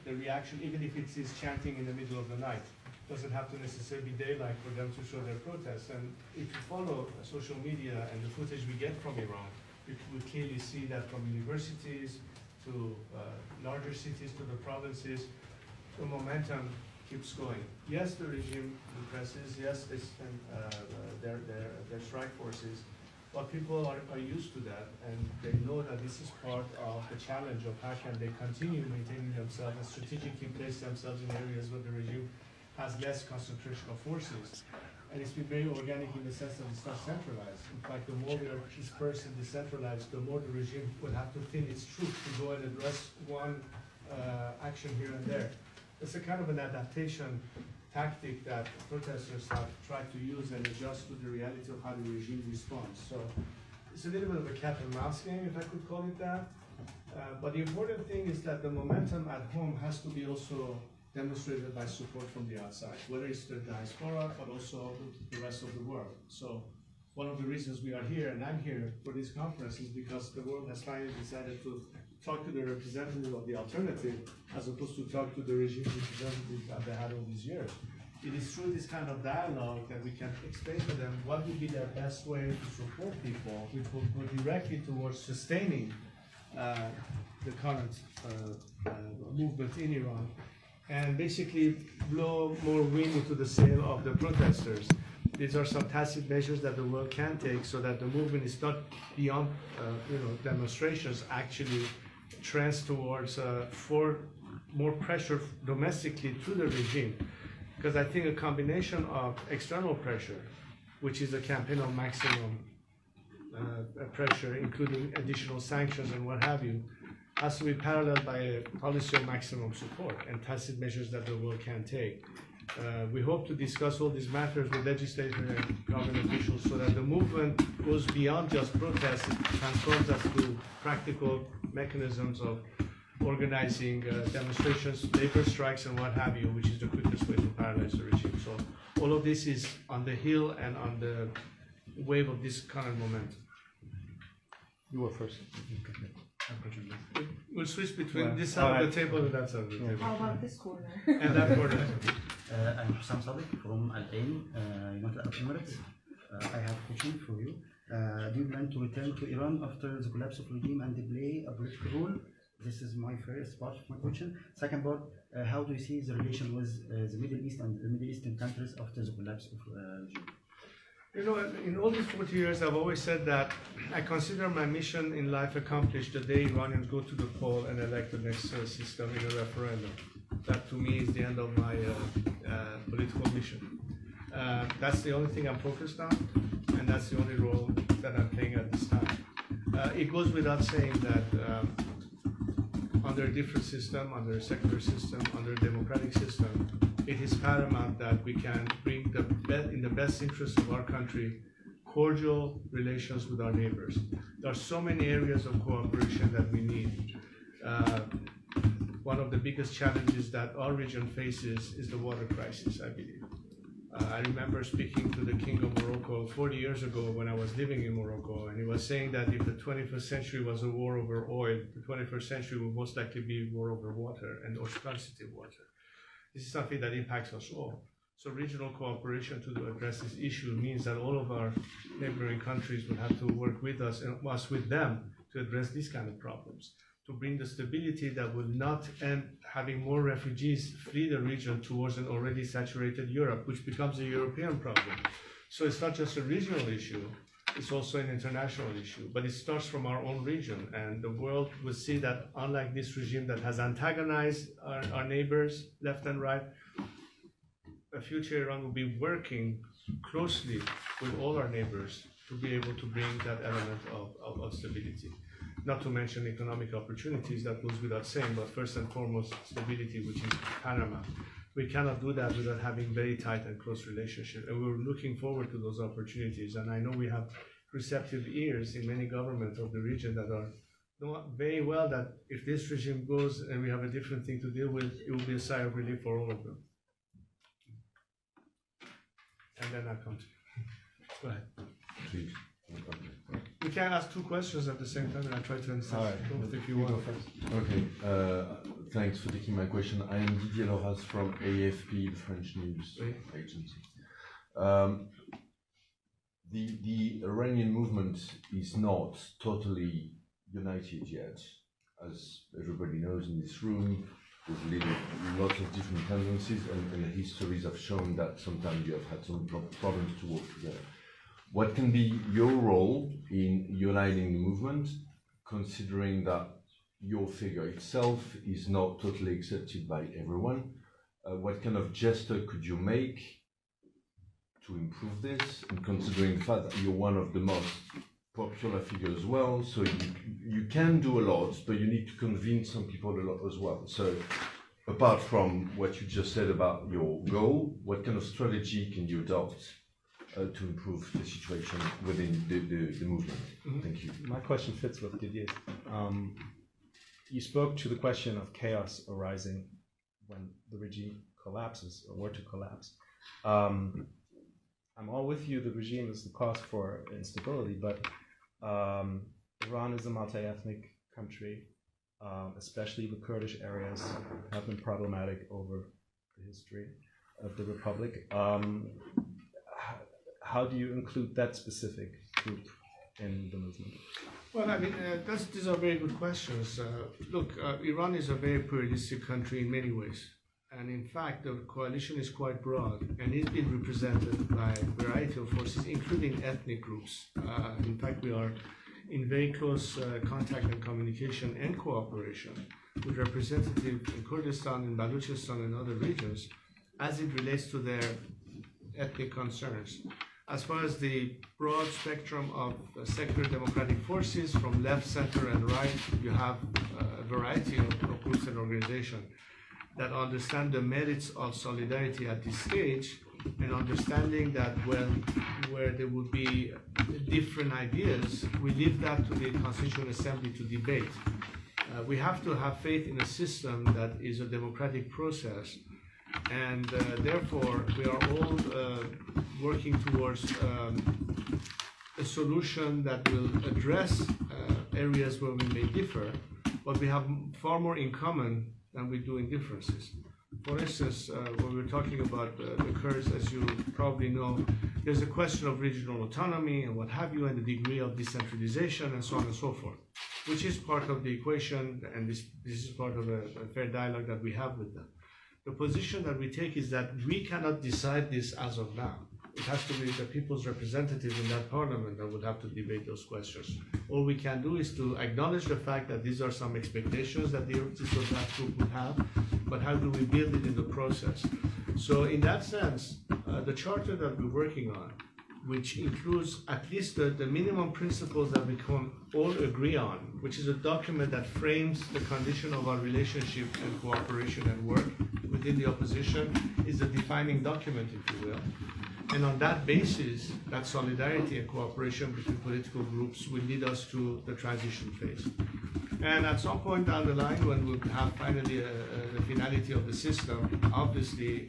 the reaction, even if it is chanting in the middle of the night. Doesn't have to necessarily be daylight for them to show their protest. And if you follow social media and the footage we get from Iran, we clearly see that from universities to larger cities to the provinces, the momentum keeps going. Yes, the regime represses, yes, they send their strike forces, but people are used to that, and they know that this is part of the challenge of how can they continue maintaining themselves and strategically place themselves in areas where the regime has less concentration of forces. And it's been very organic in the sense that it's not centralized. In fact, the more we are dispersed and decentralized, the more the regime will have to thin its troops to go and address one action here and there. It's a kind of an adaptation tactic that protesters have tried to use and adjust to the reality of how the regime responds. So it's a little bit of a cat and mouse game, if I could call it that. But the important thing is that the momentum at home has to be also demonstrated by support from the outside, whether it's the diaspora, but also the rest of the world. So one of the reasons we are here, and I'm here for this conference, is because the world has finally decided to talk to the representative of the alternative, as opposed to talk to the regime representative that they had all these years. It is through this kind of dialogue that we can explain to them what would be their best way to support people, which will go directly towards sustaining the current movement in Iran, and basically blow more wind into the sail of the protesters. These are some tacit measures that the world can take so that the movement is not beyond demonstrations, actually trends towards for more pressure domestically to the regime. Because I think a combination of external pressure, which is a campaign of maximum pressure, including additional sanctions and what have you, has to be paralleled by a policy of maximum support and tacit measures that the world can take. We hope to discuss all these matters with legislators and government officials so that the movement goes beyond just protests, it transforms us to practical mechanisms of organizing demonstrations, labor strikes, and what have you, which is the quickest way to paralyze the regime. So all of this is on the hill and on the wave of this current momentum. You were first. We'll switch between this side of the table and that side of the table. How about this corner? And that corner. I'm Hussam Sadiq from Al-Ain, United Arab Emirates. I have a question for you. Do you plan to return to Iran after the collapse of regime and play a political role? This is my first part of my question. Second part, how do you see the relation with the Middle East and the Middle Eastern countries after the collapse of regime? You know, in all these 40 years, I've always said that I consider my mission in life accomplished the day Iranians go to the poll and elect the next system in a referendum. That to me is the end of my political mission. That's the only thing I'm focused on, and that's the only role that I'm playing at this time. It goes without saying that under a different system, under a secular system, under a democratic system, it is paramount that we can bring in the best interest of our country cordial relations with our neighbors. There are so many areas of cooperation that we need. One of the biggest challenges that our region faces is the water crisis, I believe. I remember speaking to the King of Morocco 40 years ago when I was living in Morocco, and he was saying that if the 21st century was a war over oil, the 21st century will most likely be a war over water and or scarcity of water. This is something that impacts us all. So regional cooperation to address this issue means that all of our neighboring countries will have to work with us and us with them to address these kind of problems, to bring the stability that will not end having more refugees flee the region towards an already saturated Europe, which becomes a European problem. So it's not just a regional issue, it's also an international issue, but it starts from our own region, and the world will see that unlike this regime that has antagonized our neighbors left and right, a future Iran will be working closely with all our neighbors to be able to bring that element of stability. Not to mention economic opportunities, that goes without saying, but first and foremost, stability, which is paramount. We cannot do that without having very tight and close relationship, and we're looking forward to those opportunities. And I know we have receptive ears in many governments of the region that are know very well that if this regime goes and we have a different thing to deal with, it will be a sigh of relief for all of them. And then I come to you. Go ahead. Please. We can ask two questions at the same time, and I try to answer both if you want. Go first. Okay, thanks for taking my question. I am Didier Loras from AFP, the French news agency. The Iranian movement is not totally united yet. As everybody knows in this room, there's lots of different tendencies, and the histories have shown that sometimes you have had some problems to work together. What can be your role in uniting the movement, considering that your figure itself is not totally accepted by everyone? What kind of gesture could you make to improve this, and considering the fact that you're one of the most popular figures as well, so you can do a lot, but you need to convince some people a lot as well. So apart from what you just said about your goal, what kind of strategy can you adopt to improve the situation within the movement? Mm-hmm. Thank you. My question fits with Didier's. You spoke to the question of chaos arising when the regime collapses or were to collapse. I'm all with you, the regime is the cause for instability, but Iran is a multi-ethnic country, especially the Kurdish areas have been problematic over the history of the republic. How do you include that specific group in the movement? Well, I mean, these are very good questions. Look, Iran is a very pluralistic country in many ways. And in fact, the coalition is quite broad and is being represented by a variety of forces, including ethnic groups. In fact, we are in very close contact and communication and cooperation with representatives in Kurdistan, in Balochistan, and other regions as it relates to their ethnic concerns. As far as the broad spectrum of secular democratic forces from left, center, and right, you have a variety of groups and organizations that understand the merits of solidarity at this stage, and understanding that where there would be different ideas, we leave that to the Constituent Assembly to debate. We have to have faith in a system that is a democratic process, and therefore we are all working towards a solution that will address areas where we may differ, but we have far more in common than we do in differences. For instance, when we're talking about the Kurds, as you probably know, there's a question of regional autonomy and what have you, and the degree of decentralization and so on and so forth, which is part of the equation, and this is part of a fair dialogue that we have with them. The position that we take is that we cannot decide this as of now. It has to be the people's representative in that parliament that would have to debate those questions. All we can do is to acknowledge the fact that these are some expectations that this or that group would have, but how do we build it in the process? So in that sense, the charter that we're working on, which includes at least the minimum principles that we can all agree on, which is a document that frames the condition of our relationship and cooperation and work within the opposition, is a defining document, if you will. And on that basis, that solidarity and cooperation between political groups will lead us to the transition phase. And at some point down the line, when we have finally the finality of the system, obviously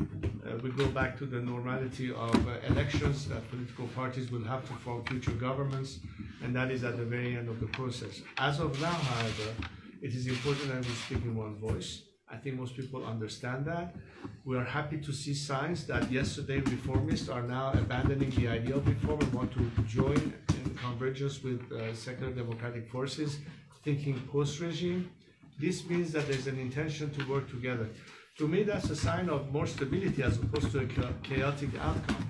we go back to the normality of elections that political parties will have to form future governments, and that is at the very end of the process. As of now, however, it is important that we speak in one voice. I think most people understand that. We are happy to see signs that yesterday reformists are now abandoning the idea of reform and want to join in convergence with secular democratic forces, thinking post-regime. This means that there's an intention to work together. To me, that's a sign of more stability as opposed to a chaotic outcome.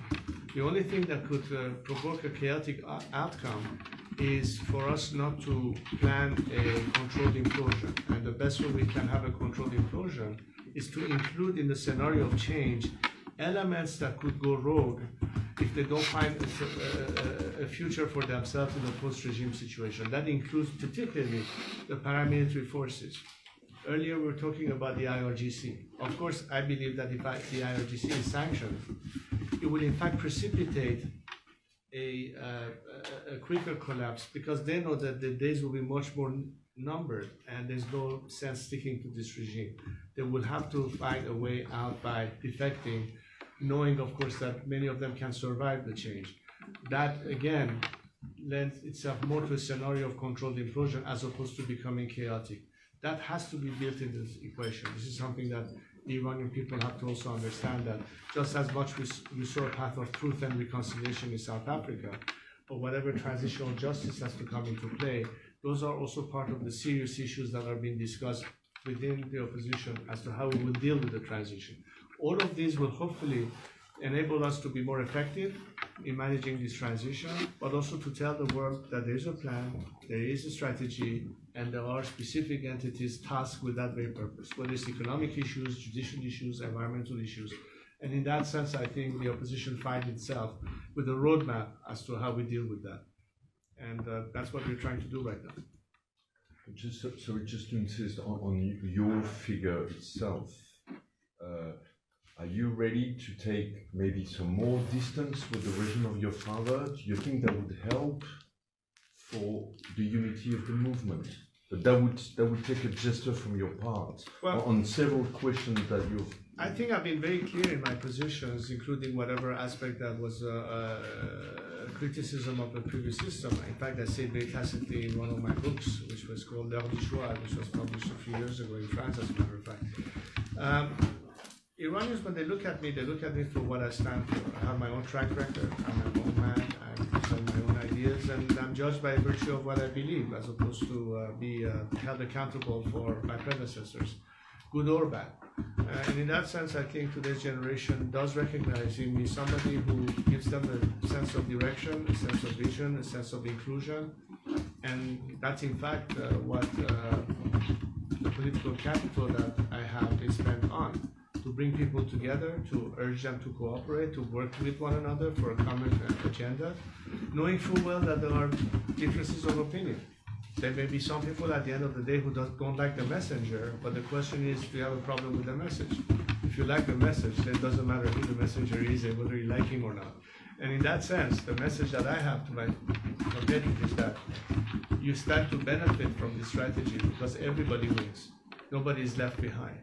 The only thing that could provoke a chaotic outcome is for us not to plan a controlled implosion. And the best way we can have a controlled implosion is to include in the scenario of change elements that could go rogue if they don't find a future for themselves in a post-regime situation. That includes particularly the paramilitary forces. Earlier we were talking about the IRGC. Of course, I believe that if the IRGC is sanctioned, it will in fact precipitate a quicker collapse, because they know that the days will be much more numbered and there's no sense sticking to this regime. They will have to find a way out by defecting, knowing of course that many of them can survive the change. That again lends itself more to a scenario of controlled implosion as opposed to becoming chaotic. That has to be built into this equation. This is something that the Iranian people have to also understand, that just as much we saw a path of truth and reconciliation in South Africa, or whatever transitional justice has to come into play, those are also part of the serious issues that are being discussed within the opposition as to how we will deal with the transition. All of these will hopefully enable us to be more effective in managing this transition, but also to tell the world that there is a plan, there is a strategy, and there are specific entities tasked with that very purpose, whether it's economic issues, judicial issues, environmental issues. And in that sense, I think the opposition finds itself with a roadmap as to how we deal with that. And that's what we're trying to do right now. Just to insist on your figure itself, are you ready to take maybe some more distance with the regime of your father? Do you think that would help for the unity of the movement? But that would take a gesture from your part on several questions that you've... I think I've been very clear in my positions, including whatever aspect that was criticism of the previous system. In fact, I said very tacitly in one of my books, which was called Dایی, which was published a few years ago in France, as a matter of fact. Iranians, when they look at me for what I stand for. I have my own track record, I'm my own man, I present my own ideas, and I'm judged by virtue of what I believe, as opposed to be held accountable for my predecessors, good or bad. And in that sense, I think today's generation does recognize in me somebody who gives them a sense of direction, a sense of vision, a sense of inclusion, and that's in fact what the political capital that I have is spent on. To bring people together, to urge them to cooperate, to work with one another for a common agenda, knowing full well that there are differences of opinion. There may be some people at the end of the day who don't like the messenger, but the question is, do you have a problem with the message? If you like the message, then it doesn't matter who the messenger is and whether you like him or not. And in that sense, the message that I have to my community is that you stand to benefit from this strategy because everybody wins. Nobody is left behind.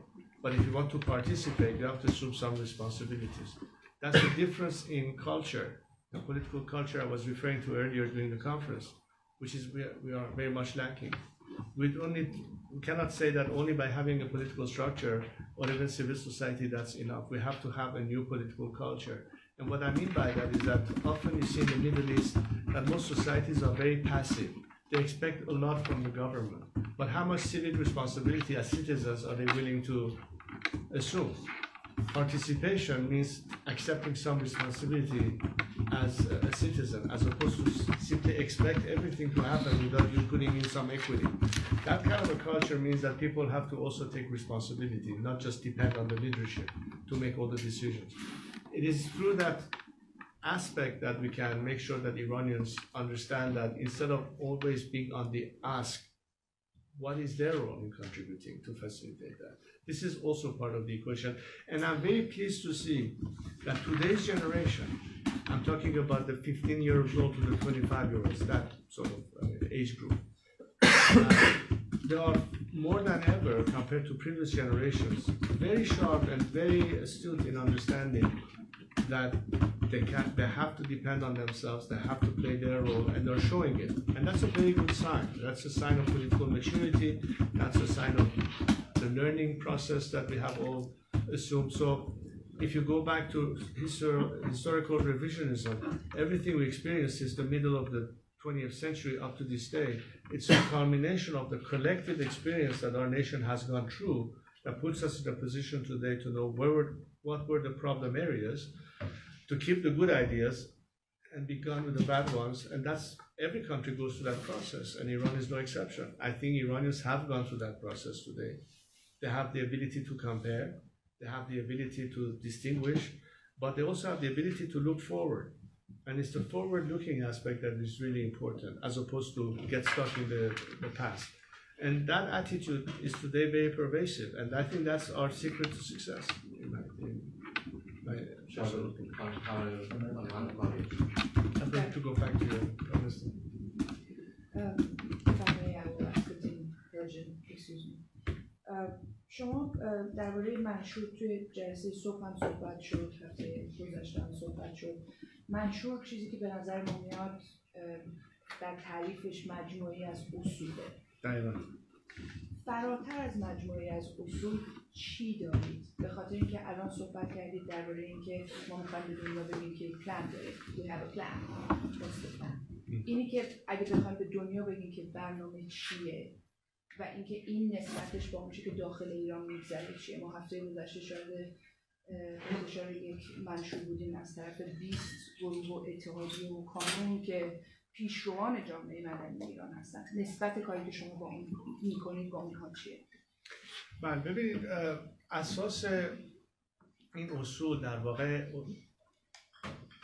But if you want to participate, you have to assume some responsibilities. That's the difference in culture, the political culture I was referring to earlier during the conference, which is we are very much lacking. We cannot say that only by having a political structure or even civil society that's enough. We have to have a new political culture. And what I mean by that is that often you see in the Middle East that most societies are very passive. They expect a lot from the government. But how much civic responsibility as citizens are they willing to assume? Participation means accepting some responsibility as a citizen, as opposed to simply expect everything to happen without you putting in some equity. That kind of a culture means that people have to also take responsibility, not just depend on the leadership to make all the decisions. It is through that aspect that we can make sure that Iranians understand that instead of always being on the ask, what is their role in contributing to facilitate that? This is also part of the equation. And I'm very pleased to see that today's generation, I'm talking about the 15-year-old to the 25-year-olds, that sort of age group, they are more than ever compared to previous generations, very sharp and very astute in understanding that they have to depend on themselves, they have to play their role, and they're showing it. And that's a very good sign. That's a sign of political maturity, that's a sign of the learning process that we have all assumed. So if you go back to historical revisionism, everything we experience since the middle of the 20th century up to this day, it's a culmination of the collective experience that our nation has gone through that puts us in a position today to know what were the problem areas, to keep the good ideas and be gone with the bad ones. And that's, every country goes through that process, and Iran is no exception. I think Iranians have gone through that process today. They have the ability to compare, they have the ability to distinguish, but they also have the ability to look forward. And it's the forward-looking aspect that is really important, as opposed to get stuck in the past. And that attitude is today very pervasive, and I think that's our secret to success. I'm going to go back to your question. If I may, I will ask it in Persian, excuse me. شما درباره منشور توی جلسه صبح هم صحبت شد، هفته گذشته هم صحبت شد. منشور چیزی که به نظر ما میاد در تعریفش مجموعی از اصوله. دقیقاً. فراتر از مجموعی از اصول چی دارید؟ به خاطر اینکه الان صحبت کردید درباره اینکه ما می‌خوایم به دنیا بگیم که پلان داریم. We have a plan. اینی که اگه بخوایم به دنیا بگیم که برنامه چیه و اینکه این نسبتش با اون چیزی که داخل ایران میگذره چیه. ما هفته گذشته شاهد انتشار یک منشور بودیم از طرف 20 گروه و اتحادیه و کانون که پیشروان جامعه مدنی ایران هستن. نسبت کاری که شما با اون میکنید با اونها چیه؟ بله ببینید اساس این اصول در واقع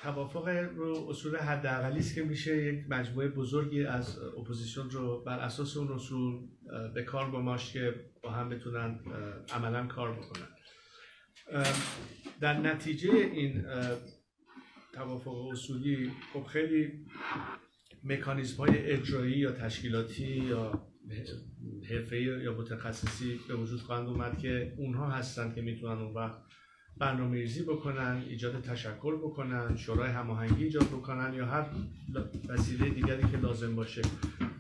توافق رو اصول حداقلی است که میشه یک مجموعه بزرگی از اپوزیسیون رو بر اساس اون اصول به کار گماشت که با هم بتونن عملا کار بکنن. در نتیجه این توافق اصولی خب خیلی مکانیزم های اجرایی یا تشکیلاتی یا حرفه‌ای یا متخصصی به وجود خواهند اومد که اونها هستن که میتونن اون وقت برنامه‌ریزی بکنن، ایجاد تشکل بکنن، شورای هماهنگی ایجاد بکنن یا هر وسیله دیگری که لازم باشه.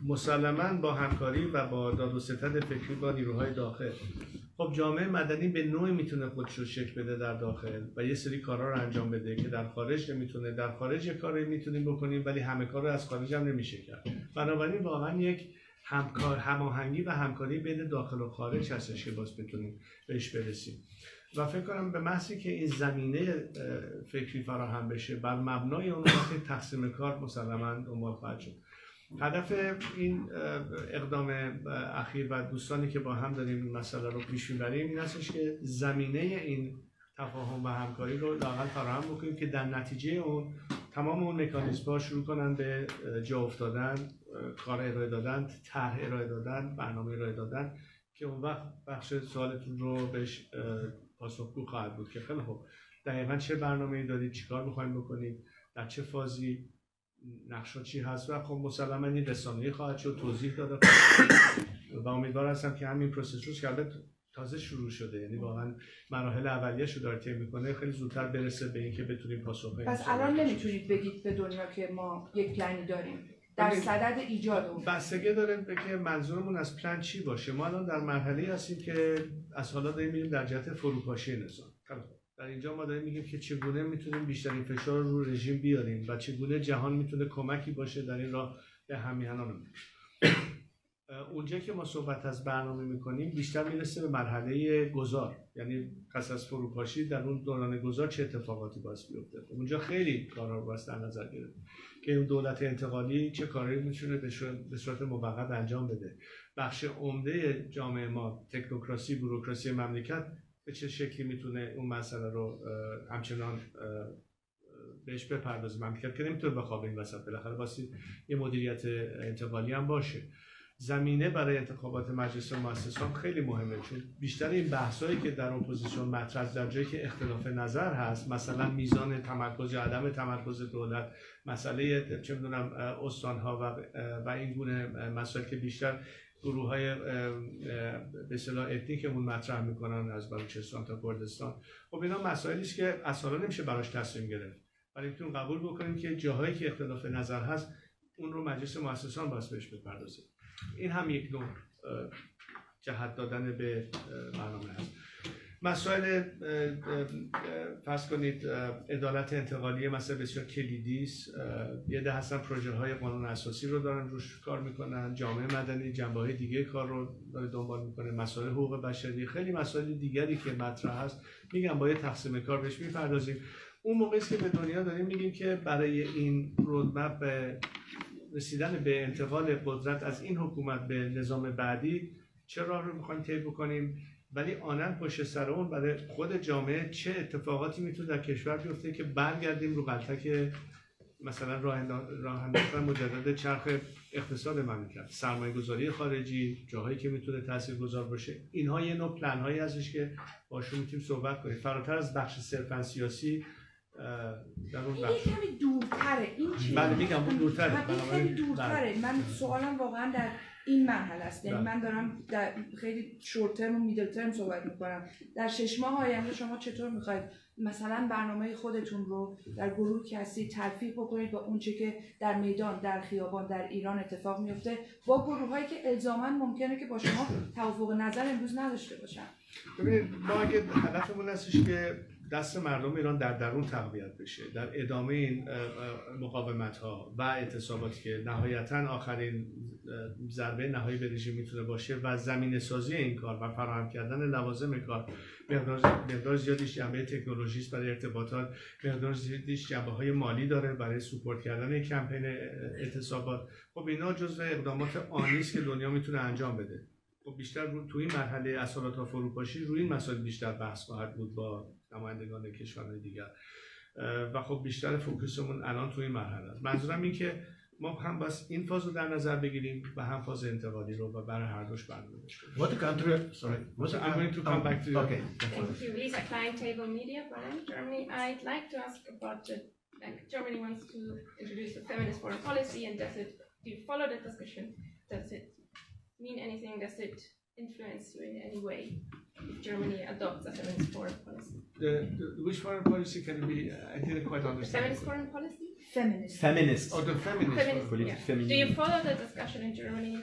مسلماً با همکاری و با داد و ستد فکری با نیروهای داخل. خب جامعه مدنی به نوعی میتونه خودش رو شکل بده در داخل و یه سری کارا رو انجام بده که در خارج نمیتونه. در خارج یه کاری میتونیم بکنیم ولی همه کار رو از خارج هم نمیشه کرد. بنابراین واقعا یک هماهنگی و همکاری بین داخل و خارج هستش که باز بتونیم بهش برسیم. و فکر کنم به محضی که این زمینه فکری فراهم بشه بر مبنای اون وقت تقسیم کار مسلماً دنبال خواهد شد. هدف این اقدام اخیر و دوستانی که با هم داریم این مسئله رو پیش میبریم این هستش که زمینه این تفاهم و همکاری رو لااقل فراهم بکنیم که در نتیجه اون تمام اون مکانیزم‌ها شروع کنن به جا افتادن، کار ارائه دادن، طرح ارائه دادن، برنامه ارائه دادن که اون وقت بخش سوالتون رو بهش پاسخگو خواهد بود که خیلی خوب دقیقاً چه برنامه‌ای دارید، چیکار می‌خواید بکنید، در چه فازی، نقشا چی هست و خب مسلماً این رسانه‌ای خواهد شد، توضیح داده و امیدوار هستم که همین پروسس رو که البته تازه شروع شده، یعنی واقعاً مراحل اولیه‌اش رو داره طی می‌کنه، خیلی زودتر برسه به اینکه بتونیم پاسخ بدیم. پس الان نمیتونید بگید به دنیا که ما یک پلنی داریم. در صدد ایجاد اون بستگی داره به که منظورمون از پلن چی باشه. ما الان در مرحله‌ای هستیم که از حالا داریم میریم در جهت فروپاشی نظام. در اینجا ما داریم میگیم که چگونه میتونیم بیشترین فشار رو رژیم بیاریم و چگونه جهان میتونه کمکی باشه در این راه به همیهنانمون. اونجا که ما صحبت از برنامه میکنیم بیشتر میرسه به مرحله گذار، یعنی پس از فروپاشی در اون دوران گذار چه اتفاقاتی باعث بیفته. اونجا خیلی کارا رو باید در نظر گرفت که اون دولت انتقالی چه کاری میتونه به صورت موقت انجام بده. بخش عمده جامعه ما، تکنوکراسی، بوروکراسی مملکت به چه شکلی میتونه اون مسئله رو همچنان بهش بپردازه. مملکت که نمیتونه بخوابه این وسط، بالاخره واسه یه مدیریت انتقالی هم باشه. زمینه برای انتخابات مجلس مؤسسان خیلی مهمه، چون بیشتر این بحثایی که در اپوزیسیون مطرح در جایی که اختلاف نظر هست، مثلا میزان تمرکز یا عدم تمرکز دولت، مسئله چه میدونم استانها و این گونه مسائل که بیشتر گروه‌های به اصطلاح اتنیکمون مطرح میکنن از بلوچستان تا کردستان، خب اینا مسائلی است که اصلا نمیشه براش تصمیم گرفت، ولی میتونیم قبول بکنیم که جاهایی که اختلاف نظر هست اون رو مجلس مؤسسان باید بهش بپردازه. این هم یک نوع جهت دادن به برنامه هست. مسائل فرض کنید عدالت انتقالی مثلا بسیار کلیدی است. یه ده هستن پروژه های قانون اساسی رو دارن روش کار میکنن، جامعه مدنی جنبه‌های دیگه کار رو داره دنبال میکنه، مسائل حقوق بشری، خیلی مسائل دیگری که مطرح هست. میگم با یه تقسیم کار بهش میپردازیم. اون موقعی که به دنیا داریم میگیم که برای این رودمپ رسیدن به انتقال قدرت از این حکومت به نظام بعدی چه راه رو میخوایم طی بکنیم، ولی آنن پشت سر اون برای خود جامعه چه اتفاقاتی میتونه در کشور بیفته که برگردیم رو غلطک مثلا راه انداختن مجدد چرخ اقتصاد مملکت، سرمایه‌گذاری خارجی، جاهایی که میتونه تاثیرگذار باشه. اینها یه نوع پلن هایی هستش که باشون میتونیم صحبت کنیم فراتر از بخش صرفاً سیاسی. در اون بخش این کمی دورتره این چیز. بله میگم اون دورتره. خیلی دورتره. من سوالم واقعا در این مرحله است. یعنی من دارم در خیلی شورت ترم و میدل ترم صحبت میکنم. در 6 ماه آینده شما چطور میخواید مثلا برنامه خودتون رو در گروه که هستید تلفیق بکنید با اون چه که در میدان، در خیابان، در ایران اتفاق میفته با گروهایی که الزاما ممکنه که با شما توافق نظر امروز نداشته باشن؟ ببینید ما اگه هدفمون هستش که دست مردم ایران در درون تقویت بشه در ادامه این مقاومت‌ها و اعتصاباتی که نهایتاً آخرین ضربه نهایی به رژیم میتونه باشه و زمینه سازی این کار و فراهم کردن لوازم کار، مقدار زیادیش جنبه تکنولوژی است برای ارتباطات، مقدار زیادیش جنبه‌های مالی داره برای سپورت کردن کمپین اعتصابات. خب اینا جزو اقدامات آنی است که دنیا میتونه انجام بده. خب بیشتر تو این مرحله اصالتا فروپاشی روی این مسائل بیشتر بحث خواهد بود با نمایندگان کشورهای دیگر و خب بیشتر فوکوسمون الان تو این مرحله است. منظورم این که ما هم بس این فاز رو در نظر بگیریم و هم فاز انتقادی رو و برای هر دوش برنامه داشته باشیم. What country? Sorry. I'm going to come back to you. Okay. Thank you. Lisa Klein, Table Media, Berlin, Germany. I'd like to ask about Germany wants to introduce a feminist foreign policy, and do you follow that discussion? Does it mean anything? Does it influence you in any way if Germany adopts a feminist foreign policy? Which foreign policy can be? I didn't quite understand. Feminist foreign policy? Feminist. Oh, the feminist. Yeah. Do you follow the discussion in Germany?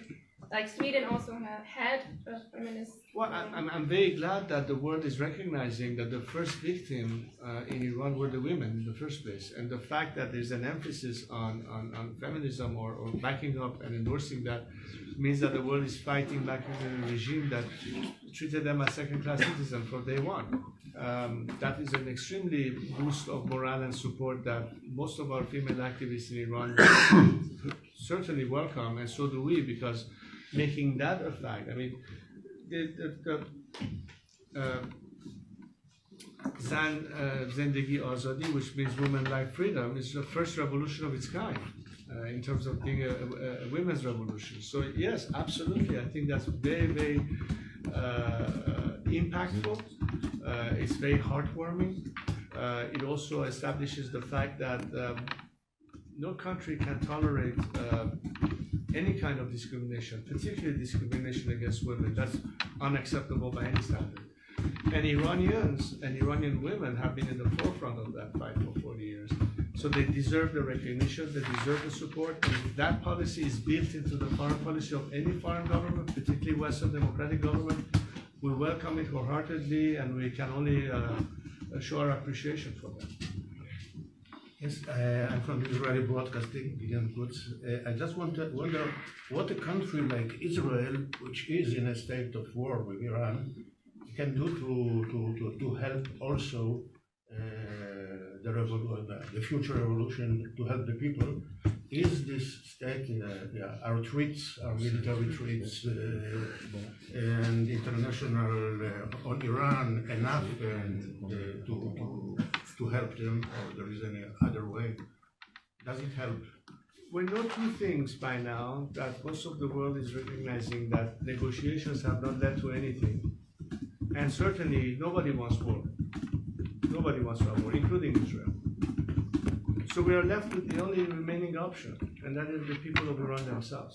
Like Sweden also had a feminist. Well, I'm very glad that the world is recognizing that the first victim in Iran were the women in the first place, and the fact that there's an emphasis on feminism or backing up and endorsing that means that the world is fighting back against a regime that treated them as second-class citizens from day one. That is an extremely boost of morale and support that most of our female activists in Iran certainly welcome, and so do we, because making that a fact, I mean, زندگی, آزادی, which means women like freedom, is the first revolution of its kind in terms of being a women's revolution. So yes, absolutely, I think that's very, very impactful. It's very heartwarming. It also establishes the fact that no country can tolerate any kind of discrimination, particularly discrimination against women. That's unacceptable by any standard. And Iranians and Iranian women have been in the forefront of that fight for 40 years. So they deserve the recognition, they deserve the support, and if that policy is built into the foreign policy of any foreign government, particularly Western democratic government, we welcome it wholeheartedly, and we can only show our appreciation for that. Yes, I'm from Israeli Broadcasting, Gideon Goods. I just wonder what a country like Israel, which is in a state of war with Iran, can do to help also the future revolution, to help the people. Is this state, our treats, our military retreats, and international on Iran enough to help them, or there is any other way? Does it help? We know two things by now, that most of the world is recognizing that negotiations have not led to anything. And certainly nobody wants war. Nobody wants to have war, including Israel. So we are left with the only remaining option, and that is the people of Iran themselves.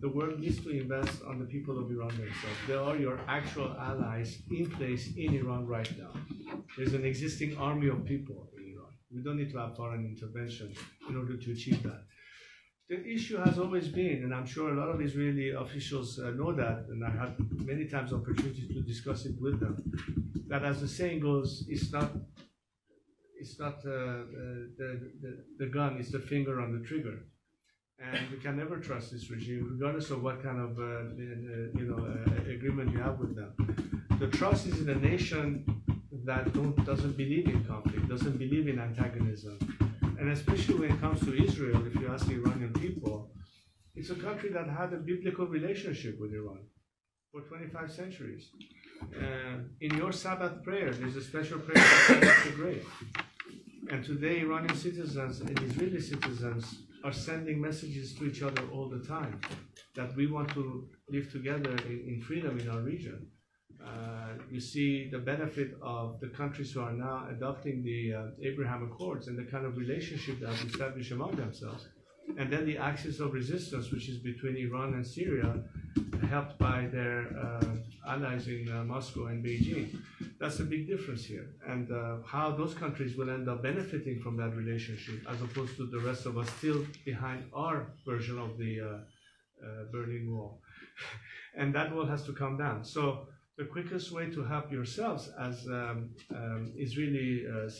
The world needs to invest on the people of Iran themselves. They are your actual allies in place in Iran right now. There's an existing army of people in Iran. We don't need to have foreign intervention in order to achieve that. The issue has always been, and I'm sure a lot of Israeli officials know that, and I had many times opportunity to discuss it with them, that as the saying goes, it's not the gun, it's the finger on the trigger. And we can never trust this regime, regardless of what kind of agreement you have with them. The trust is in a nation that doesn't believe in conflict, doesn't believe in antagonism. And especially when it comes to Israel, if you ask the Iranian people, it's a country that had a biblical relationship with Iran for 25 centuries. In your Sabbath prayer, there's a special prayer for the grave. And today, Iranian citizens and Israeli citizens are sending messages to each other all the time that we want to live together in freedom in our region. You see the benefit of the countries who are now adopting the Abraham Accords and the kind of relationship that have established among themselves. And then the axis of resistance, which is between Iran and Syria, helped by their allies in Moscow and Beijing. That's a big difference here. And how those countries will end up benefiting from that relationship as opposed to the rest of us still behind our version of the Berlin Wall. And that wall has to come down. So the quickest way to help yourselves as Israeli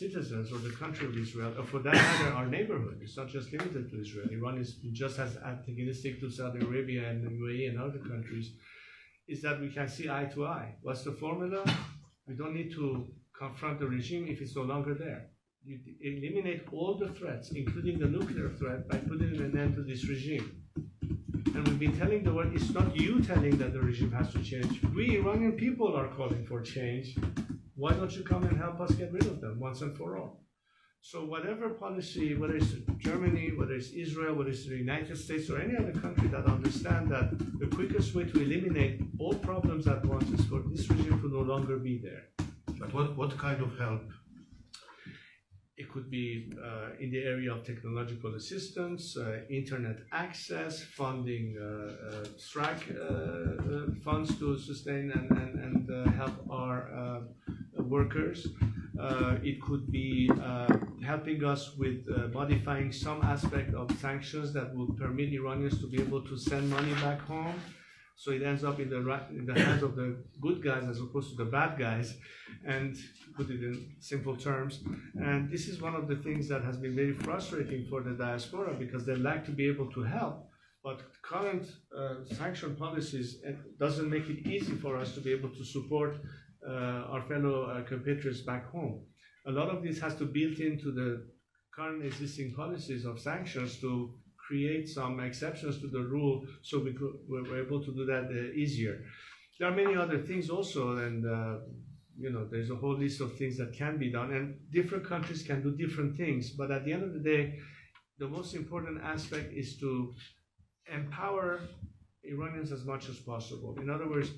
citizens or the country of Israel, or for that matter, our neighborhood, it's not just limited to Israel. Iran is just as antagonistic to Saudi Arabia and the UAE and other countries, is that we can see eye to eye. What's the formula? We don't need to confront the regime if it's no longer there. You eliminate all the threats, including the nuclear threat, by putting an end to this regime. And we've been telling the world, it's not you telling that the regime has to change. We Iranian people are calling for change. Why don't you come and help us get rid of them once and for all? So whatever policy, whether it's Germany, whether it's Israel, whether it's the United States or any other country that understand that the quickest way to eliminate all problems at once is for this regime to no longer be there. But what kind of help? It could be in the area of technological assistance, internet access, funding strike funds to sustain and help our workers. It could be helping us with modifying some aspect of sanctions that would permit Iranians to be able to send money back home. So it ends up in the hands of the good guys as opposed to the bad guys, and put it in simple terms. And this is one of the things that has been very frustrating for the diaspora because they like to be able to help, but current sanction policies doesn't make it easy for us to be able to support our fellow compatriots back home. A lot of this has to build into the current existing policies of sanctions to create some exceptions to the rule, so we're able to do that easier. There are many other things also, and there's a whole list of things that can be done, and different countries can do different things. But at the end of the day, the most important aspect is to empower Iranians as much as possible. In other words,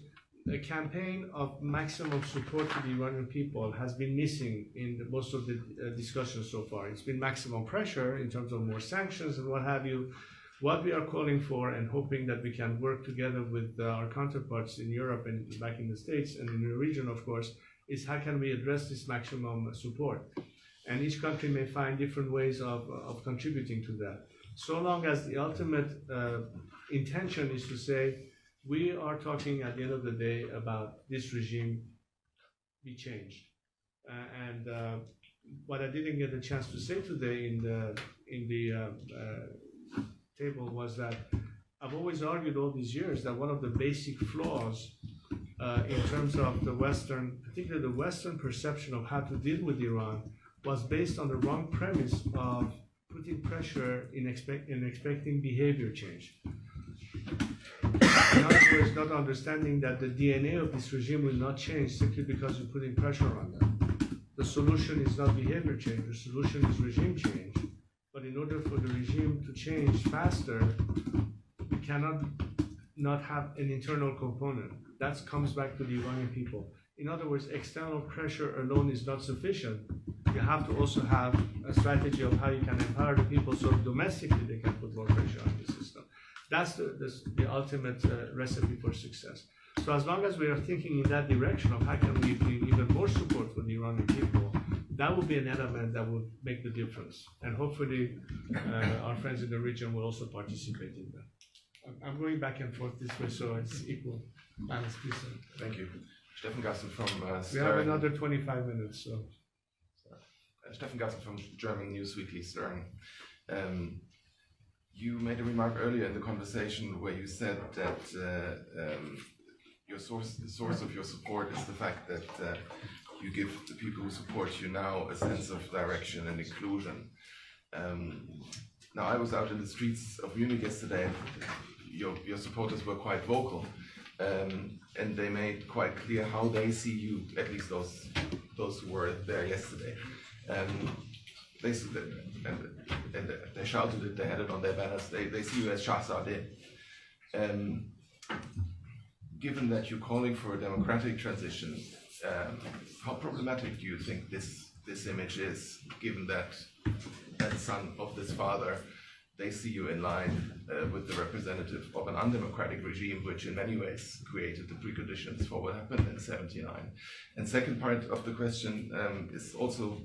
a campaign of maximum support to the Iranian people has been missing in most of the discussions so far. It's been maximum pressure in terms of more sanctions and what have you. What we are calling for and hoping that we can work together with our counterparts in Europe and back in the States and in the region, of course, is how can we address this maximum support. And each country may find different ways of contributing to that. So long as the ultimate intention is to say, we are talking at the end of the day about this regime be changed. What I didn't get a chance to say today in the table was that I've always argued all these years that one of the basic flaws in terms of the Western, particularly the Western perception of how to deal with Iran was based on the wrong premise of putting pressure in expecting behavior change. In other words, not understanding that the DNA of this regime will not change simply because you're putting pressure on them. The solution is not behavior change, the solution is regime change. But in order for the regime to change faster, we cannot not have an internal component. That comes back to the Iranian people. In other words, external pressure alone is not sufficient. You have to also have a strategy of how you can empower the people so domestically they can put more pressure on the system. That's the ultimate recipe for success. So as long as we are thinking in that direction of how can we bring even more support for the Iranian people, that will be an element that will make the difference. And hopefully our friends in the region will also participate in that. I'm going back and forth this way, so it's equal. Balance, please. Thank you. Steffen Gassel from We have another 25 minutes, so. Steffen Gassel from German News Weekly, Stern. You made a remark earlier in the conversation where you said that the source of your support is the fact that you give the people who support you now a sense of direction and inclusion. Now, I was out in the streets of Munich yesterday. Your supporters were quite vocal, and they made quite clear how they see you, at least those who were there yesterday. And they shouted it, they had it on their banners, they see you as Shahzade. Given that you're calling for a democratic transition, how problematic do you think this image is, given that son of this father they see you in line with the representative of an undemocratic regime, which in many ways created the preconditions for what happened in '79. And second part of the question is also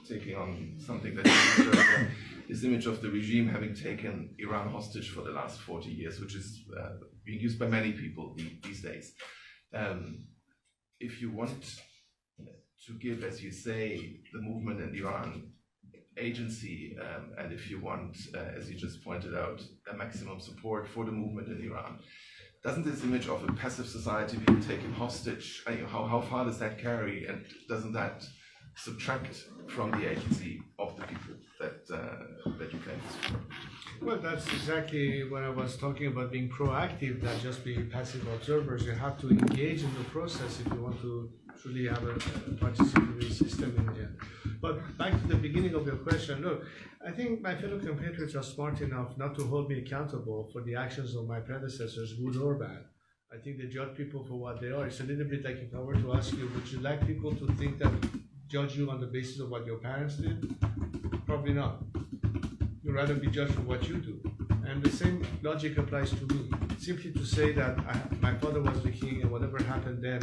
taking on something that you observed, this image of the regime having taken Iran hostage for the last 40 years, which is being used by many people these days. If you want to give, as you say, the movement in Iran agency, and if you want, as you just pointed out, a maximum support for the movement in Iran, doesn't this image of a passive society being taken hostage, how far does that carry, and doesn't that subtract from the agency of the people that you claim to support? Well, that's exactly when I was talking about being proactive, not just being passive observers. You have to engage in the process if you want to truly have a participatory system in here. But back to the beginning of your question, look, I think my fellow compatriots are smart enough not to hold me accountable for the actions of my predecessors, good or bad. I think they judge people for what they are. It's a little bit like if I were to ask you, would you like people to think that judge you on the basis of what your parents did? Probably not. You'd rather be judged for what you do. And the same logic applies to me. Simply to say that my father was the king and whatever happened then,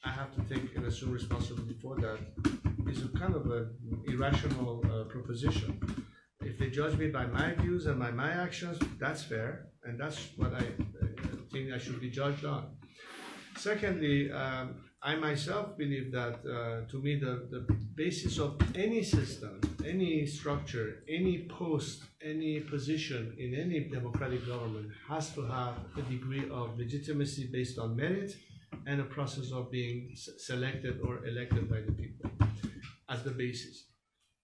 I have to take and assume responsibility for that is a kind of an irrational proposition. If they judge me by my views and by my actions, that's fair, and that's what I think I should be judged on. Secondly, I myself believe that, to me, the basis of any system, any structure, any post, any position in any democratic government has to have a degree of legitimacy based on merit and a process of being selected or elected by the people as the basis.